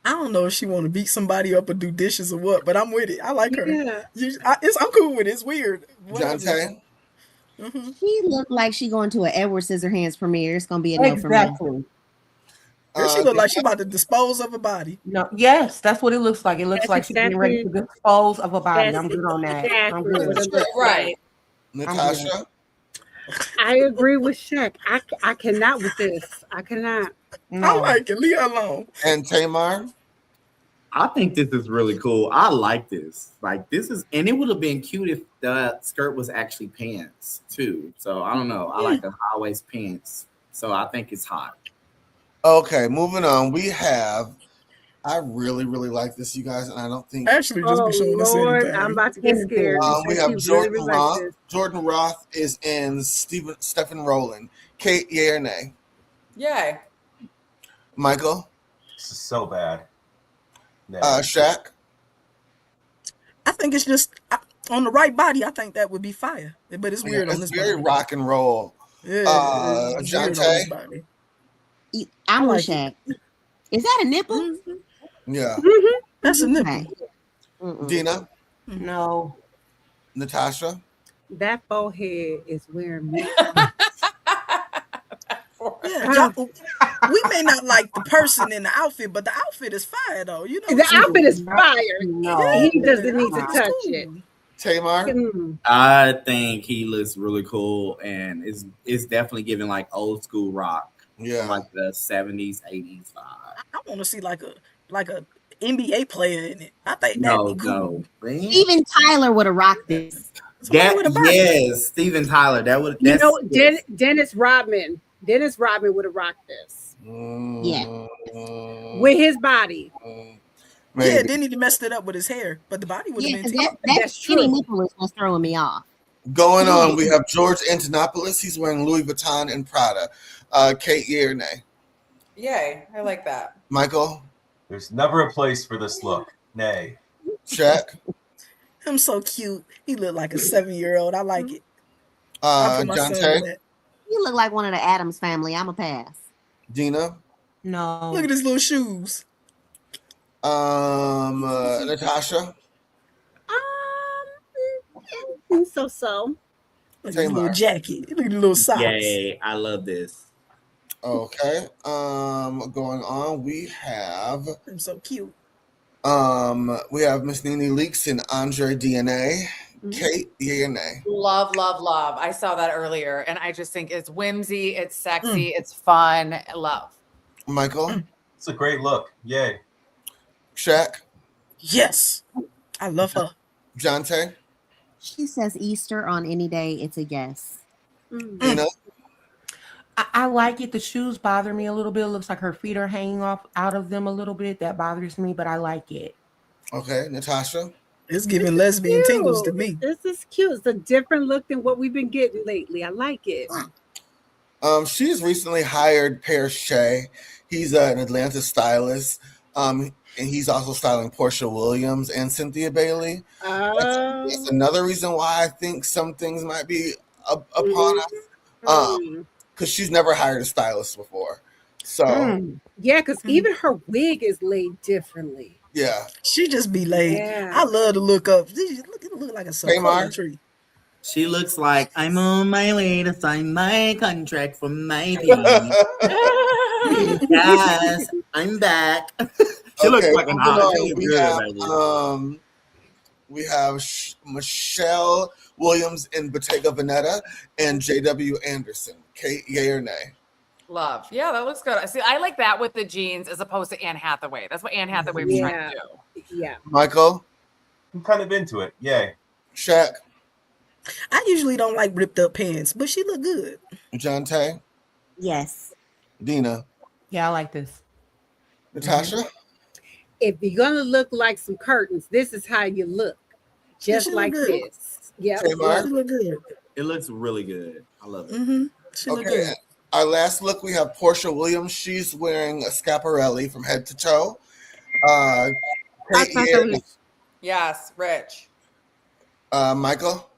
[SPEAKER 6] I don't know if she want to beat somebody up or do dishes or what, but I'm with it. I like her.
[SPEAKER 3] Yeah.
[SPEAKER 6] I'm cool with it. It's weird.
[SPEAKER 1] Jonte?
[SPEAKER 7] She looked like she going to an Edward Scissorhands premiere. It's gonna be a no for me.
[SPEAKER 6] She look like she about to dispose of a body.
[SPEAKER 8] No, yes, that's what it looks like. It looks like she's getting ready to dispose of a body. I'm good on that. I'm good.
[SPEAKER 2] Right.
[SPEAKER 1] Natasha?
[SPEAKER 3] I agree with Shaq. I cannot with this. I cannot.
[SPEAKER 6] No. I like it. Leave her alone.
[SPEAKER 1] And Tamar?
[SPEAKER 11] I think this is really cool. I like this. Like and it would have been cute if the skirt was actually pants too. So I don't know. I like the high waist pants. So I think it's hot.
[SPEAKER 1] Okay, moving on. I really, really like this, you guys, and I don't think
[SPEAKER 6] Ashley just be showing us anything.
[SPEAKER 3] I'm about to get scared.
[SPEAKER 1] We have Jordan Roth. Jordan Roth is in Stephen Rowland. Kate, yay or nay?
[SPEAKER 2] Yay.
[SPEAKER 1] Michael?
[SPEAKER 4] This is so bad. Nay.
[SPEAKER 1] Shaq?
[SPEAKER 6] I think it's just on the right body. I think that would be fire, but it's weird on this.
[SPEAKER 1] It's very
[SPEAKER 6] body.
[SPEAKER 1] rock and roll.
[SPEAKER 6] Yeah,
[SPEAKER 1] Jonte?
[SPEAKER 7] I'm with Shaq. Is that a nipple?
[SPEAKER 1] Yeah.
[SPEAKER 6] That's a nipple.
[SPEAKER 1] Dina?
[SPEAKER 8] No.
[SPEAKER 1] Natasha?
[SPEAKER 3] That forehead is wearing me.
[SPEAKER 6] Yeah, we may not like the person in the outfit, but the outfit is fire, though. You know,
[SPEAKER 3] The outfit is fire.
[SPEAKER 8] No.
[SPEAKER 3] He doesn't need to touch it.
[SPEAKER 1] Tamar?
[SPEAKER 11] I think he looks really cool, and it's definitely giving like old school rock.
[SPEAKER 1] Yeah,
[SPEAKER 11] like the 70s, 80s vibe.
[SPEAKER 6] I want to see like a NBA player in it. I think that'd be cool.
[SPEAKER 7] Steven Tyler would have rocked this.
[SPEAKER 11] Yes, Steven Tyler.
[SPEAKER 3] Dennis Rodman. Dennis Rodman would have rocked this.
[SPEAKER 7] Yeah.
[SPEAKER 3] With his body.
[SPEAKER 1] Maybe.
[SPEAKER 6] Yeah, then he messed it up with his hair, but the body would have been
[SPEAKER 7] That's skinny nipple is what's throwing me off.
[SPEAKER 1] Going on, we have George Antonopoulos. He's wearing Louis Vuitton and Prada. Kate, yay or nay?
[SPEAKER 2] Yay, I like that.
[SPEAKER 1] Michael?
[SPEAKER 4] There's never a place for this look. Nay.
[SPEAKER 1] Shaq?
[SPEAKER 6] I'm so cute. He looked like a 7-year-old. I like it.
[SPEAKER 1] Jonte?
[SPEAKER 7] You look like one of the Addams family. I'm a pass.
[SPEAKER 1] Dina?
[SPEAKER 8] No.
[SPEAKER 6] Look at his little shoes.
[SPEAKER 1] Natasha?
[SPEAKER 3] So.
[SPEAKER 6] Look at his little jacket. Look at the little socks.
[SPEAKER 11] Yay, I love this.
[SPEAKER 1] Okay. Going on, we have.
[SPEAKER 6] I'm so cute.
[SPEAKER 1] We have Miss Nene Leakes and Andre DNA. Kate, yay or nay?
[SPEAKER 2] Love, love, love. I saw that earlier, and I just think it's whimsy, it's sexy, it's fun. Love.
[SPEAKER 1] Michael?
[SPEAKER 4] It's a great look. Yay.
[SPEAKER 1] Shaq?
[SPEAKER 6] Yes. I love her.
[SPEAKER 1] Jonte?
[SPEAKER 7] She says Easter on any day. It's a yes.
[SPEAKER 1] Dina?
[SPEAKER 8] I like it. The shoes bother me a little bit. It looks like her feet are hanging off out of them a little bit. That bothers me, but I like it.
[SPEAKER 1] Okay. Natasha?
[SPEAKER 6] It's giving lesbian tingles to me.
[SPEAKER 3] This is cute. It's a different look than what we've been getting lately. I like it.
[SPEAKER 1] She's recently hired Pear Shea. He's an Atlanta stylist. And he's also styling Portia Williams and Cynthia Bailey. That's another reason why I think some things might be upon us. Because she's never hired a stylist before. So
[SPEAKER 3] yeah, because even her wig is laid differently.
[SPEAKER 1] Yeah,
[SPEAKER 6] she just be laid.
[SPEAKER 3] Yeah.
[SPEAKER 6] I love to look up. It look like a Sequoia tree.
[SPEAKER 11] She looks like I'm on my way to sign my contract for my baby. Yes, I'm back. She looks like an
[SPEAKER 1] we have Michelle Williams in Bottega Veneta and J.W. Anderson. Kate, yay or nay?
[SPEAKER 2] Love. Yeah, that looks good. See, I like that with the jeans as opposed to Anne Hathaway. That's what Anne Hathaway was trying to do.
[SPEAKER 3] Yeah.
[SPEAKER 1] Michael?
[SPEAKER 4] I'm kind of into it. Yay.
[SPEAKER 1] Shaq?
[SPEAKER 6] I usually don't like ripped up pants, but she look good.
[SPEAKER 1] John Tay?
[SPEAKER 7] Yes.
[SPEAKER 1] Dina?
[SPEAKER 8] Yeah, I like this.
[SPEAKER 1] Natasha?
[SPEAKER 3] If you're gonna look like some curtains, this is how you look. Just like this. Yeah.
[SPEAKER 6] She look good.
[SPEAKER 11] It looks really good. I love it.
[SPEAKER 6] She look
[SPEAKER 1] Okay.
[SPEAKER 6] good.
[SPEAKER 1] Our last look, we have Portia Williams. She's wearing a Schiaparelli from head to toe.
[SPEAKER 2] Yes, Rich.
[SPEAKER 1] Michael?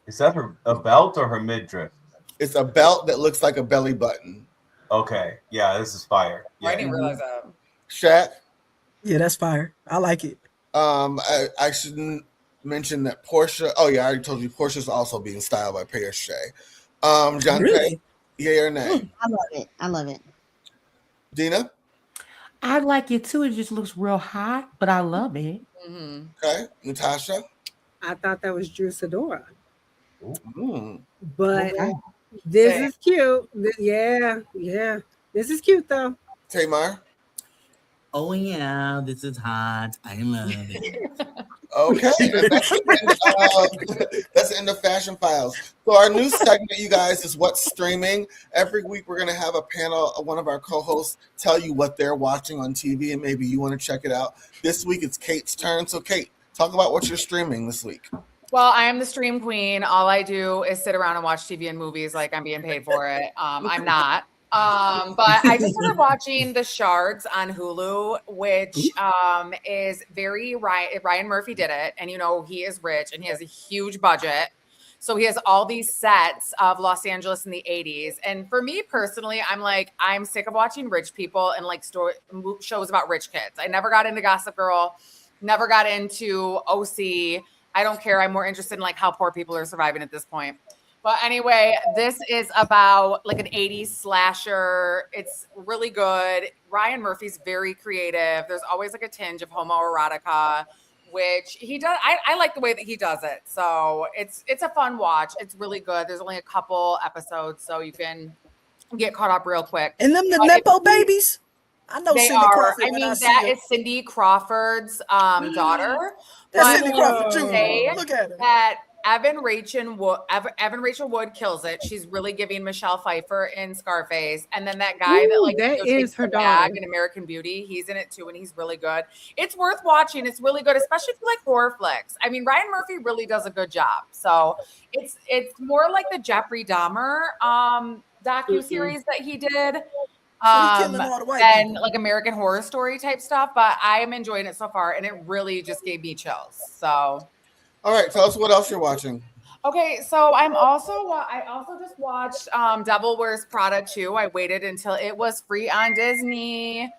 [SPEAKER 4] Is that a belt or her midriff?
[SPEAKER 1] It's a belt that looks like a belly button.
[SPEAKER 4] Okay. Yeah, this is fire. Yeah.
[SPEAKER 2] I didn't realize that.
[SPEAKER 1] Shaq?
[SPEAKER 6] Yeah, that's fire. I like it.
[SPEAKER 1] I shouldn't mention that Portia. Oh yeah, I already told you Portia's also being styled by Pear Shea. John Tay, yay or nay?
[SPEAKER 7] I love it. I love it.
[SPEAKER 1] Dina?
[SPEAKER 8] I like it too. It just looks real hot, but I love it.
[SPEAKER 1] Okay. Natasha?
[SPEAKER 3] I thought that was Drew Sidora.
[SPEAKER 1] Mm.
[SPEAKER 3] But this is cute. Yeah. This is cute though.
[SPEAKER 1] Tamar?
[SPEAKER 11] Oh yeah, this is hot. I love it.
[SPEAKER 1] Okay. That's the end of Fashion Files. So our new segment, you guys, is What's Streaming. Every week we're going to have a panel of one of our co-hosts tell you what they're watching on TV, and maybe you want to check it out. This week it's Kate's turn. So Kate, talk about what you're streaming this week.
[SPEAKER 2] Well, I am the stream queen. All I do is sit around and watch TV and movies like I'm being paid for it. I'm not. But I just started watching The Shards on Hulu, which is very Ryan Murphy did it, and you know he is rich and he has a huge budget, so he has all these sets of Los Angeles in the 80s. And for me personally, I'm sick of watching rich people and like shows about rich kids. I never got into Gossip Girl, never got into OC. I don't care. I'm more interested in like how poor people are surviving at this point. But anyway, this is about like an 80s slasher. It's really good. Ryan Murphy's very creative. There's always like a tinge of homoerotica, which he does. I like the way that he does it. So it's a fun watch. It's really good. There's only a couple episodes, so you can get caught up real quick.
[SPEAKER 6] And them the Nepo babies? I know
[SPEAKER 2] they
[SPEAKER 6] Cindy
[SPEAKER 2] are.
[SPEAKER 6] Crawford.
[SPEAKER 2] I mean, that is Cindy Crawford's daughter.
[SPEAKER 6] That's Cindy Crawford too. Look at her.
[SPEAKER 2] That Evan Rachel Wood kills it. She's really giving Michelle Pfeiffer in Scarface, and then that guy
[SPEAKER 3] that is her
[SPEAKER 2] bag
[SPEAKER 3] daughter
[SPEAKER 2] in American Beauty. He's in it too, and he's really good. It's worth watching. It's really good, especially if you like horror flicks. I mean, Ryan Murphy really does a good job. So it's more like the Jeffrey Dahmer docu-series that he did. And like American Horror Story type stuff, but I am enjoying it so far, and it really just gave me chills. So.
[SPEAKER 1] All right, tell us what else you're watching.
[SPEAKER 2] Okay, so I also just watched Devil Wears Prada 2. I waited until it was free on Disney.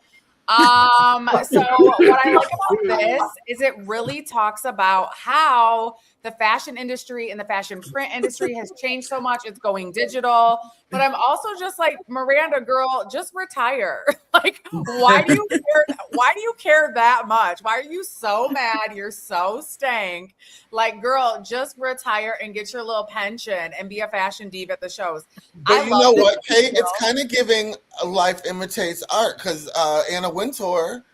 [SPEAKER 2] So what I like about this is it really talks about how the fashion industry and the fashion print industry has changed so much. It's going digital. But I'm also just like, Miranda, girl, just retire. Like, why do you care? Why do you care that much? Why are you so mad? You're so stank. Like, girl, just retire and get your little pension and be a fashion diva at the shows.
[SPEAKER 1] But you know what, Kate? It's kind of giving Life Imitates Art, because Anna Wintour,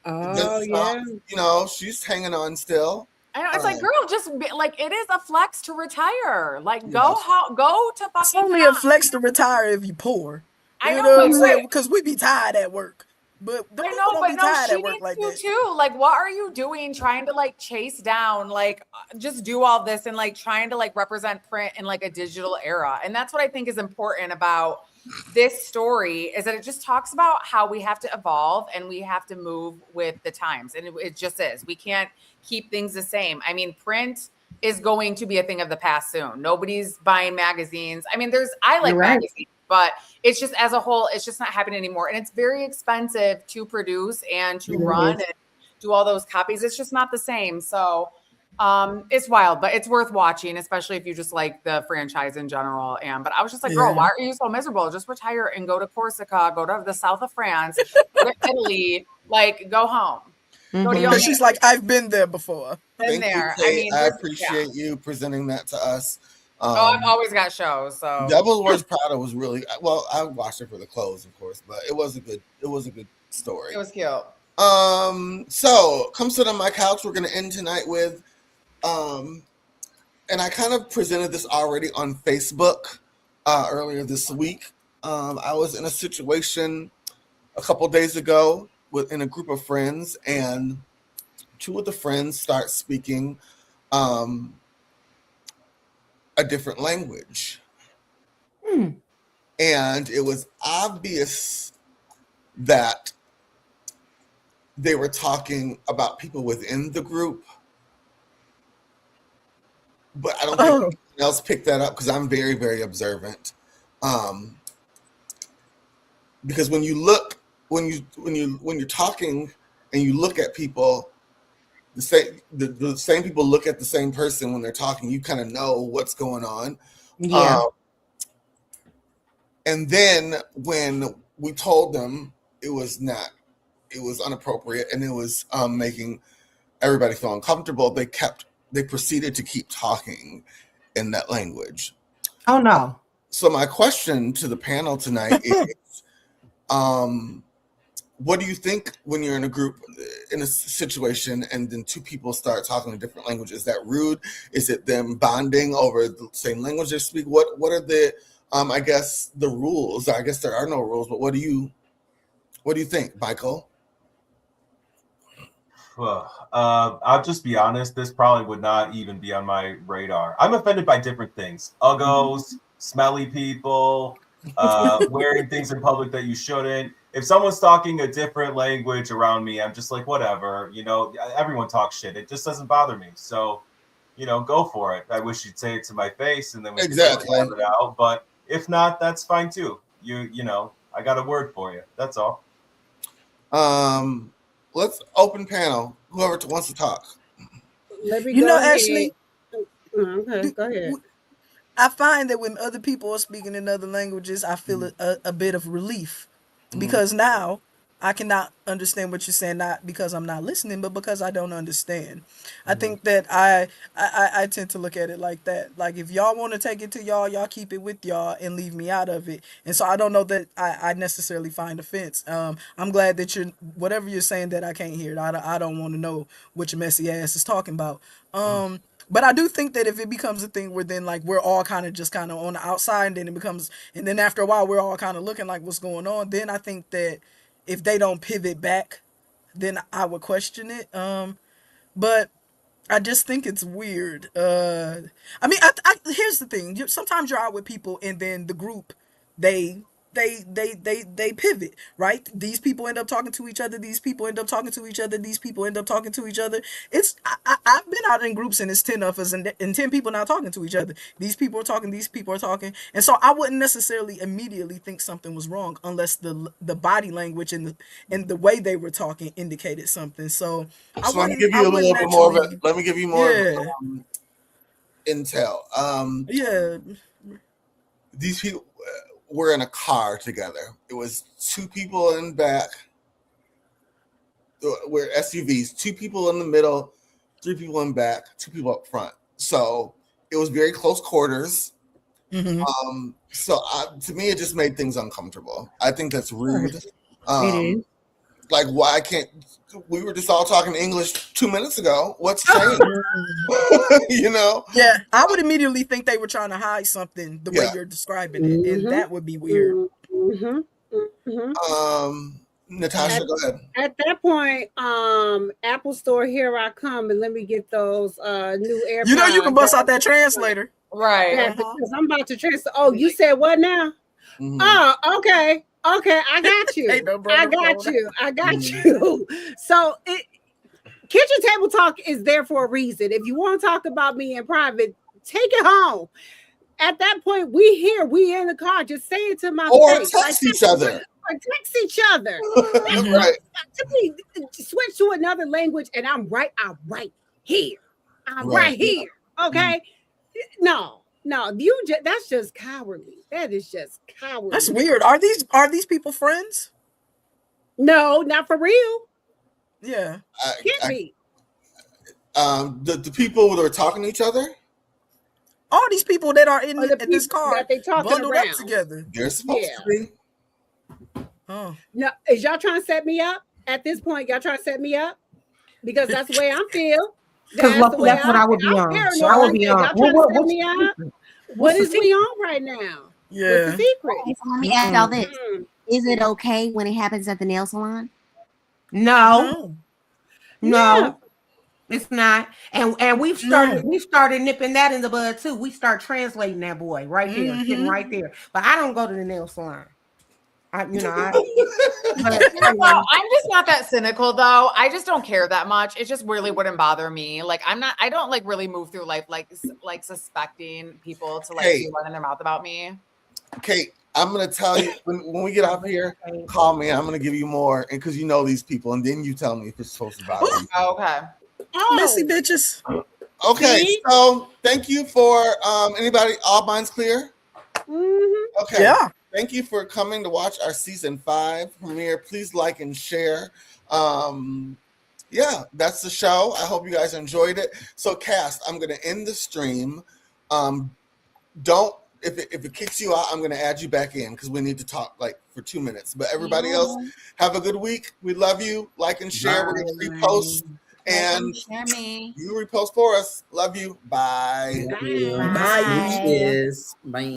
[SPEAKER 1] you know, she's hanging on still.
[SPEAKER 2] I know, it's like, girl, just like, it is a flex to retire. Like, go to fucking.
[SPEAKER 6] It's only a flex to retire if you poor.
[SPEAKER 2] I
[SPEAKER 6] know
[SPEAKER 2] know,
[SPEAKER 6] what I'm saying? Because we be tired at work. But
[SPEAKER 2] I know, but no, she needs to too. Like, what are you doing? Trying to like chase down, like, just do all this and like trying to like represent print in like a digital era. And that's what I think is important about this story is that it just talks about how we have to evolve and we have to move with the times. And it just is. We can't keep things the same. I mean, print is going to be a thing of the past soon. Nobody's buying magazines. I mean, I like magazines, but it's just as a whole, it's just not happening anymore. And it's very expensive to produce and to run and do all those copies. It's just not the same. So it's wild, but it's worth watching, especially if you just like the franchise in general. But I was just like, girl, why are you so miserable? Just retire and go to Corsica, go to the south of France, go to Italy, like go home.
[SPEAKER 6] Mm-hmm. She's like, I've been there before.
[SPEAKER 1] Thank you, Kate. I appreciate you presenting that to us.
[SPEAKER 2] I've always got shows. So
[SPEAKER 1] Devil Wears Prada was really well. I watched it for the clothes, of course, but it was a good story.
[SPEAKER 2] It was cute.
[SPEAKER 1] So come sit on my couch. We're gonna end tonight with and I kind of presented this already on Facebook earlier this week. I was in a situation a couple days ago in a group of friends, and two of the friends start speaking a different language. And it was obvious that they were talking about people within the group. But I don't think anyone else picked that up because I'm very, very observant. Because when you're talking and you look at people, the same people look at the same person when they're talking. You kind of know what's going on.
[SPEAKER 8] Yeah.
[SPEAKER 1] And then when we told them it was inappropriate and it was making everybody feel uncomfortable, they proceeded to keep talking in that language.
[SPEAKER 8] Oh no.
[SPEAKER 1] So my question to the panel tonight is, what do you think when you're in a group, in a situation, and then two people start talking a different language? Is that rude? Is it them bonding over the same language they speak? What are the, I guess, the rules? I guess there are no rules, but what do you think, Michael?
[SPEAKER 4] I'll just be honest. This probably would not even be on my radar. I'm offended by different things: uggos, smelly people, wearing things in public that you shouldn't. If someone's talking a different language around me, I'm just like, whatever. Everyone talks shit. It just doesn't bother me. So, go for it. I wish you'd say it to my face, and then we can have it out. But if not, that's fine too. I got a word for you. That's all.
[SPEAKER 1] Let's open panel. Whoever wants to talk.
[SPEAKER 3] Let me
[SPEAKER 6] Ashleigh.
[SPEAKER 3] Okay, go ahead.
[SPEAKER 6] I find that when other people are speaking in other languages, I feel a bit of relief because now I cannot understand what you're saying, not because I'm not listening, but because I don't understand. I think that I tend to look at it like that. Like, if y'all want to take it to y'all keep it with y'all and leave me out of it. And so I don't know that I necessarily find offense. I'm glad that whatever you're saying that I can't hear it. I don't want to know what your messy ass is talking about. But I do think that if it becomes a thing where then like we're all kind of on the outside, and then after a while we're all kind of looking like what's going on, then I think that if they don't pivot back, then I would question it. But I just think it's weird. I mean, here's the thing. Sometimes you're out with people and then the group, they pivot, right? These people end up talking to each other. These people end up talking to each other. These people end up talking to each other. I've been out in groups and it's 10 of us and 10 people not talking to each other. These people are talking. These people are talking. And so I wouldn't necessarily immediately think something was wrong unless the body language and the way they were talking indicated something. So
[SPEAKER 1] let me give you a little bit more of it. Let me give you more intel. These people were in a car together. It was two people in back. We're SUVs. Two people in the middle, three people in back, two people up front. So it was very close quarters. So to me, it just made things uncomfortable. I think that's rude.
[SPEAKER 3] It is.
[SPEAKER 1] Like, why can't we were just all talking English 2 minutes ago? What's changed?
[SPEAKER 6] Yeah, I would immediately think they were trying to hide something the way you're describing it, and that would be weird.
[SPEAKER 1] Natasha, go ahead.
[SPEAKER 3] At that point, Apple Store, here I come, and let me get those new AirPods.
[SPEAKER 6] You can bust out that translator,
[SPEAKER 2] right?
[SPEAKER 3] Yeah, because I'm about to translate. Oh, you said what now?
[SPEAKER 1] Mhm.
[SPEAKER 3] Oh, okay. Okay, I got you.
[SPEAKER 6] Ain't no
[SPEAKER 3] I
[SPEAKER 6] brother
[SPEAKER 3] got
[SPEAKER 6] phone.
[SPEAKER 3] you. I got
[SPEAKER 1] Mhm.
[SPEAKER 3] you. So kitchen table talk is there for a reason. If you want to talk about me in private, take it home. At that point, we in the car. Just say it to my
[SPEAKER 1] Or
[SPEAKER 3] face.
[SPEAKER 1] text each other.
[SPEAKER 3] Or text each other.
[SPEAKER 1] Right.
[SPEAKER 3] To me, switch to another language, and I'm right here. I'm
[SPEAKER 1] Right.
[SPEAKER 3] right here. Okay. No, that's just cowardly. That is just cowardly.
[SPEAKER 6] That's weird. Are these people friends?
[SPEAKER 3] No, not for real.
[SPEAKER 6] Yeah.
[SPEAKER 3] Can't be.
[SPEAKER 1] The people that are talking to each other,
[SPEAKER 6] All these people that are in
[SPEAKER 3] Or the
[SPEAKER 6] this
[SPEAKER 3] people
[SPEAKER 6] car
[SPEAKER 3] that they talking
[SPEAKER 6] bundled up
[SPEAKER 3] around.
[SPEAKER 6] together.
[SPEAKER 1] they're supposed to be.
[SPEAKER 6] Oh.
[SPEAKER 3] No, is y'all trying to set me up? At this point, y'all trying to set me up? Because that's the way I feel.
[SPEAKER 8] Because
[SPEAKER 3] That's the way
[SPEAKER 8] that's what I would be
[SPEAKER 3] I'm
[SPEAKER 8] on.
[SPEAKER 3] paranoid
[SPEAKER 8] I would
[SPEAKER 3] like
[SPEAKER 8] be
[SPEAKER 3] that.
[SPEAKER 8] on.
[SPEAKER 3] Y'all trying to set
[SPEAKER 8] What's
[SPEAKER 3] me
[SPEAKER 8] the
[SPEAKER 3] up?
[SPEAKER 8] secret?
[SPEAKER 3] What
[SPEAKER 8] What's the
[SPEAKER 3] is we
[SPEAKER 8] secret?
[SPEAKER 3] on right now?
[SPEAKER 6] Yeah.
[SPEAKER 3] What's the secret?
[SPEAKER 7] Okay, so let me ask y'all this. Is it okay when it happens at the nail salon?
[SPEAKER 8] No.
[SPEAKER 3] Yeah.
[SPEAKER 8] It's not. And we've started nipping that in the bud too. We start translating that boy right there, sitting right there. But I don't go to the nail salon.
[SPEAKER 2] I'm just not that cynical though. I just don't care that much. It just really wouldn't bother me. Like I don't like really move through life like suspecting people to like be running their mouth about me.
[SPEAKER 1] Kate, I'm gonna tell you when we get out of here, call me. I'm gonna give you more, and because you know these people, and then you tell me if it's supposed to bother you.
[SPEAKER 2] Okay.
[SPEAKER 6] Messy bitches.
[SPEAKER 1] Okay,
[SPEAKER 3] See?
[SPEAKER 1] so thank you for anybody. All minds clear.
[SPEAKER 3] Mm-hmm.
[SPEAKER 1] Okay.
[SPEAKER 6] Yeah.
[SPEAKER 1] Thank you for coming to watch our season 5 premiere. Please like and share. Yeah, that's the show. I hope you guys enjoyed it. So, cast, I'm gonna end the stream. Don't. If it kicks you out, I'm going to add you back in because we need to talk like for 2 minutes. But everybody else, have a good week. We love you. Like and share. We're going to repost. And you repost for us. Love you. Bye.
[SPEAKER 11] Bye. Bye. Bye.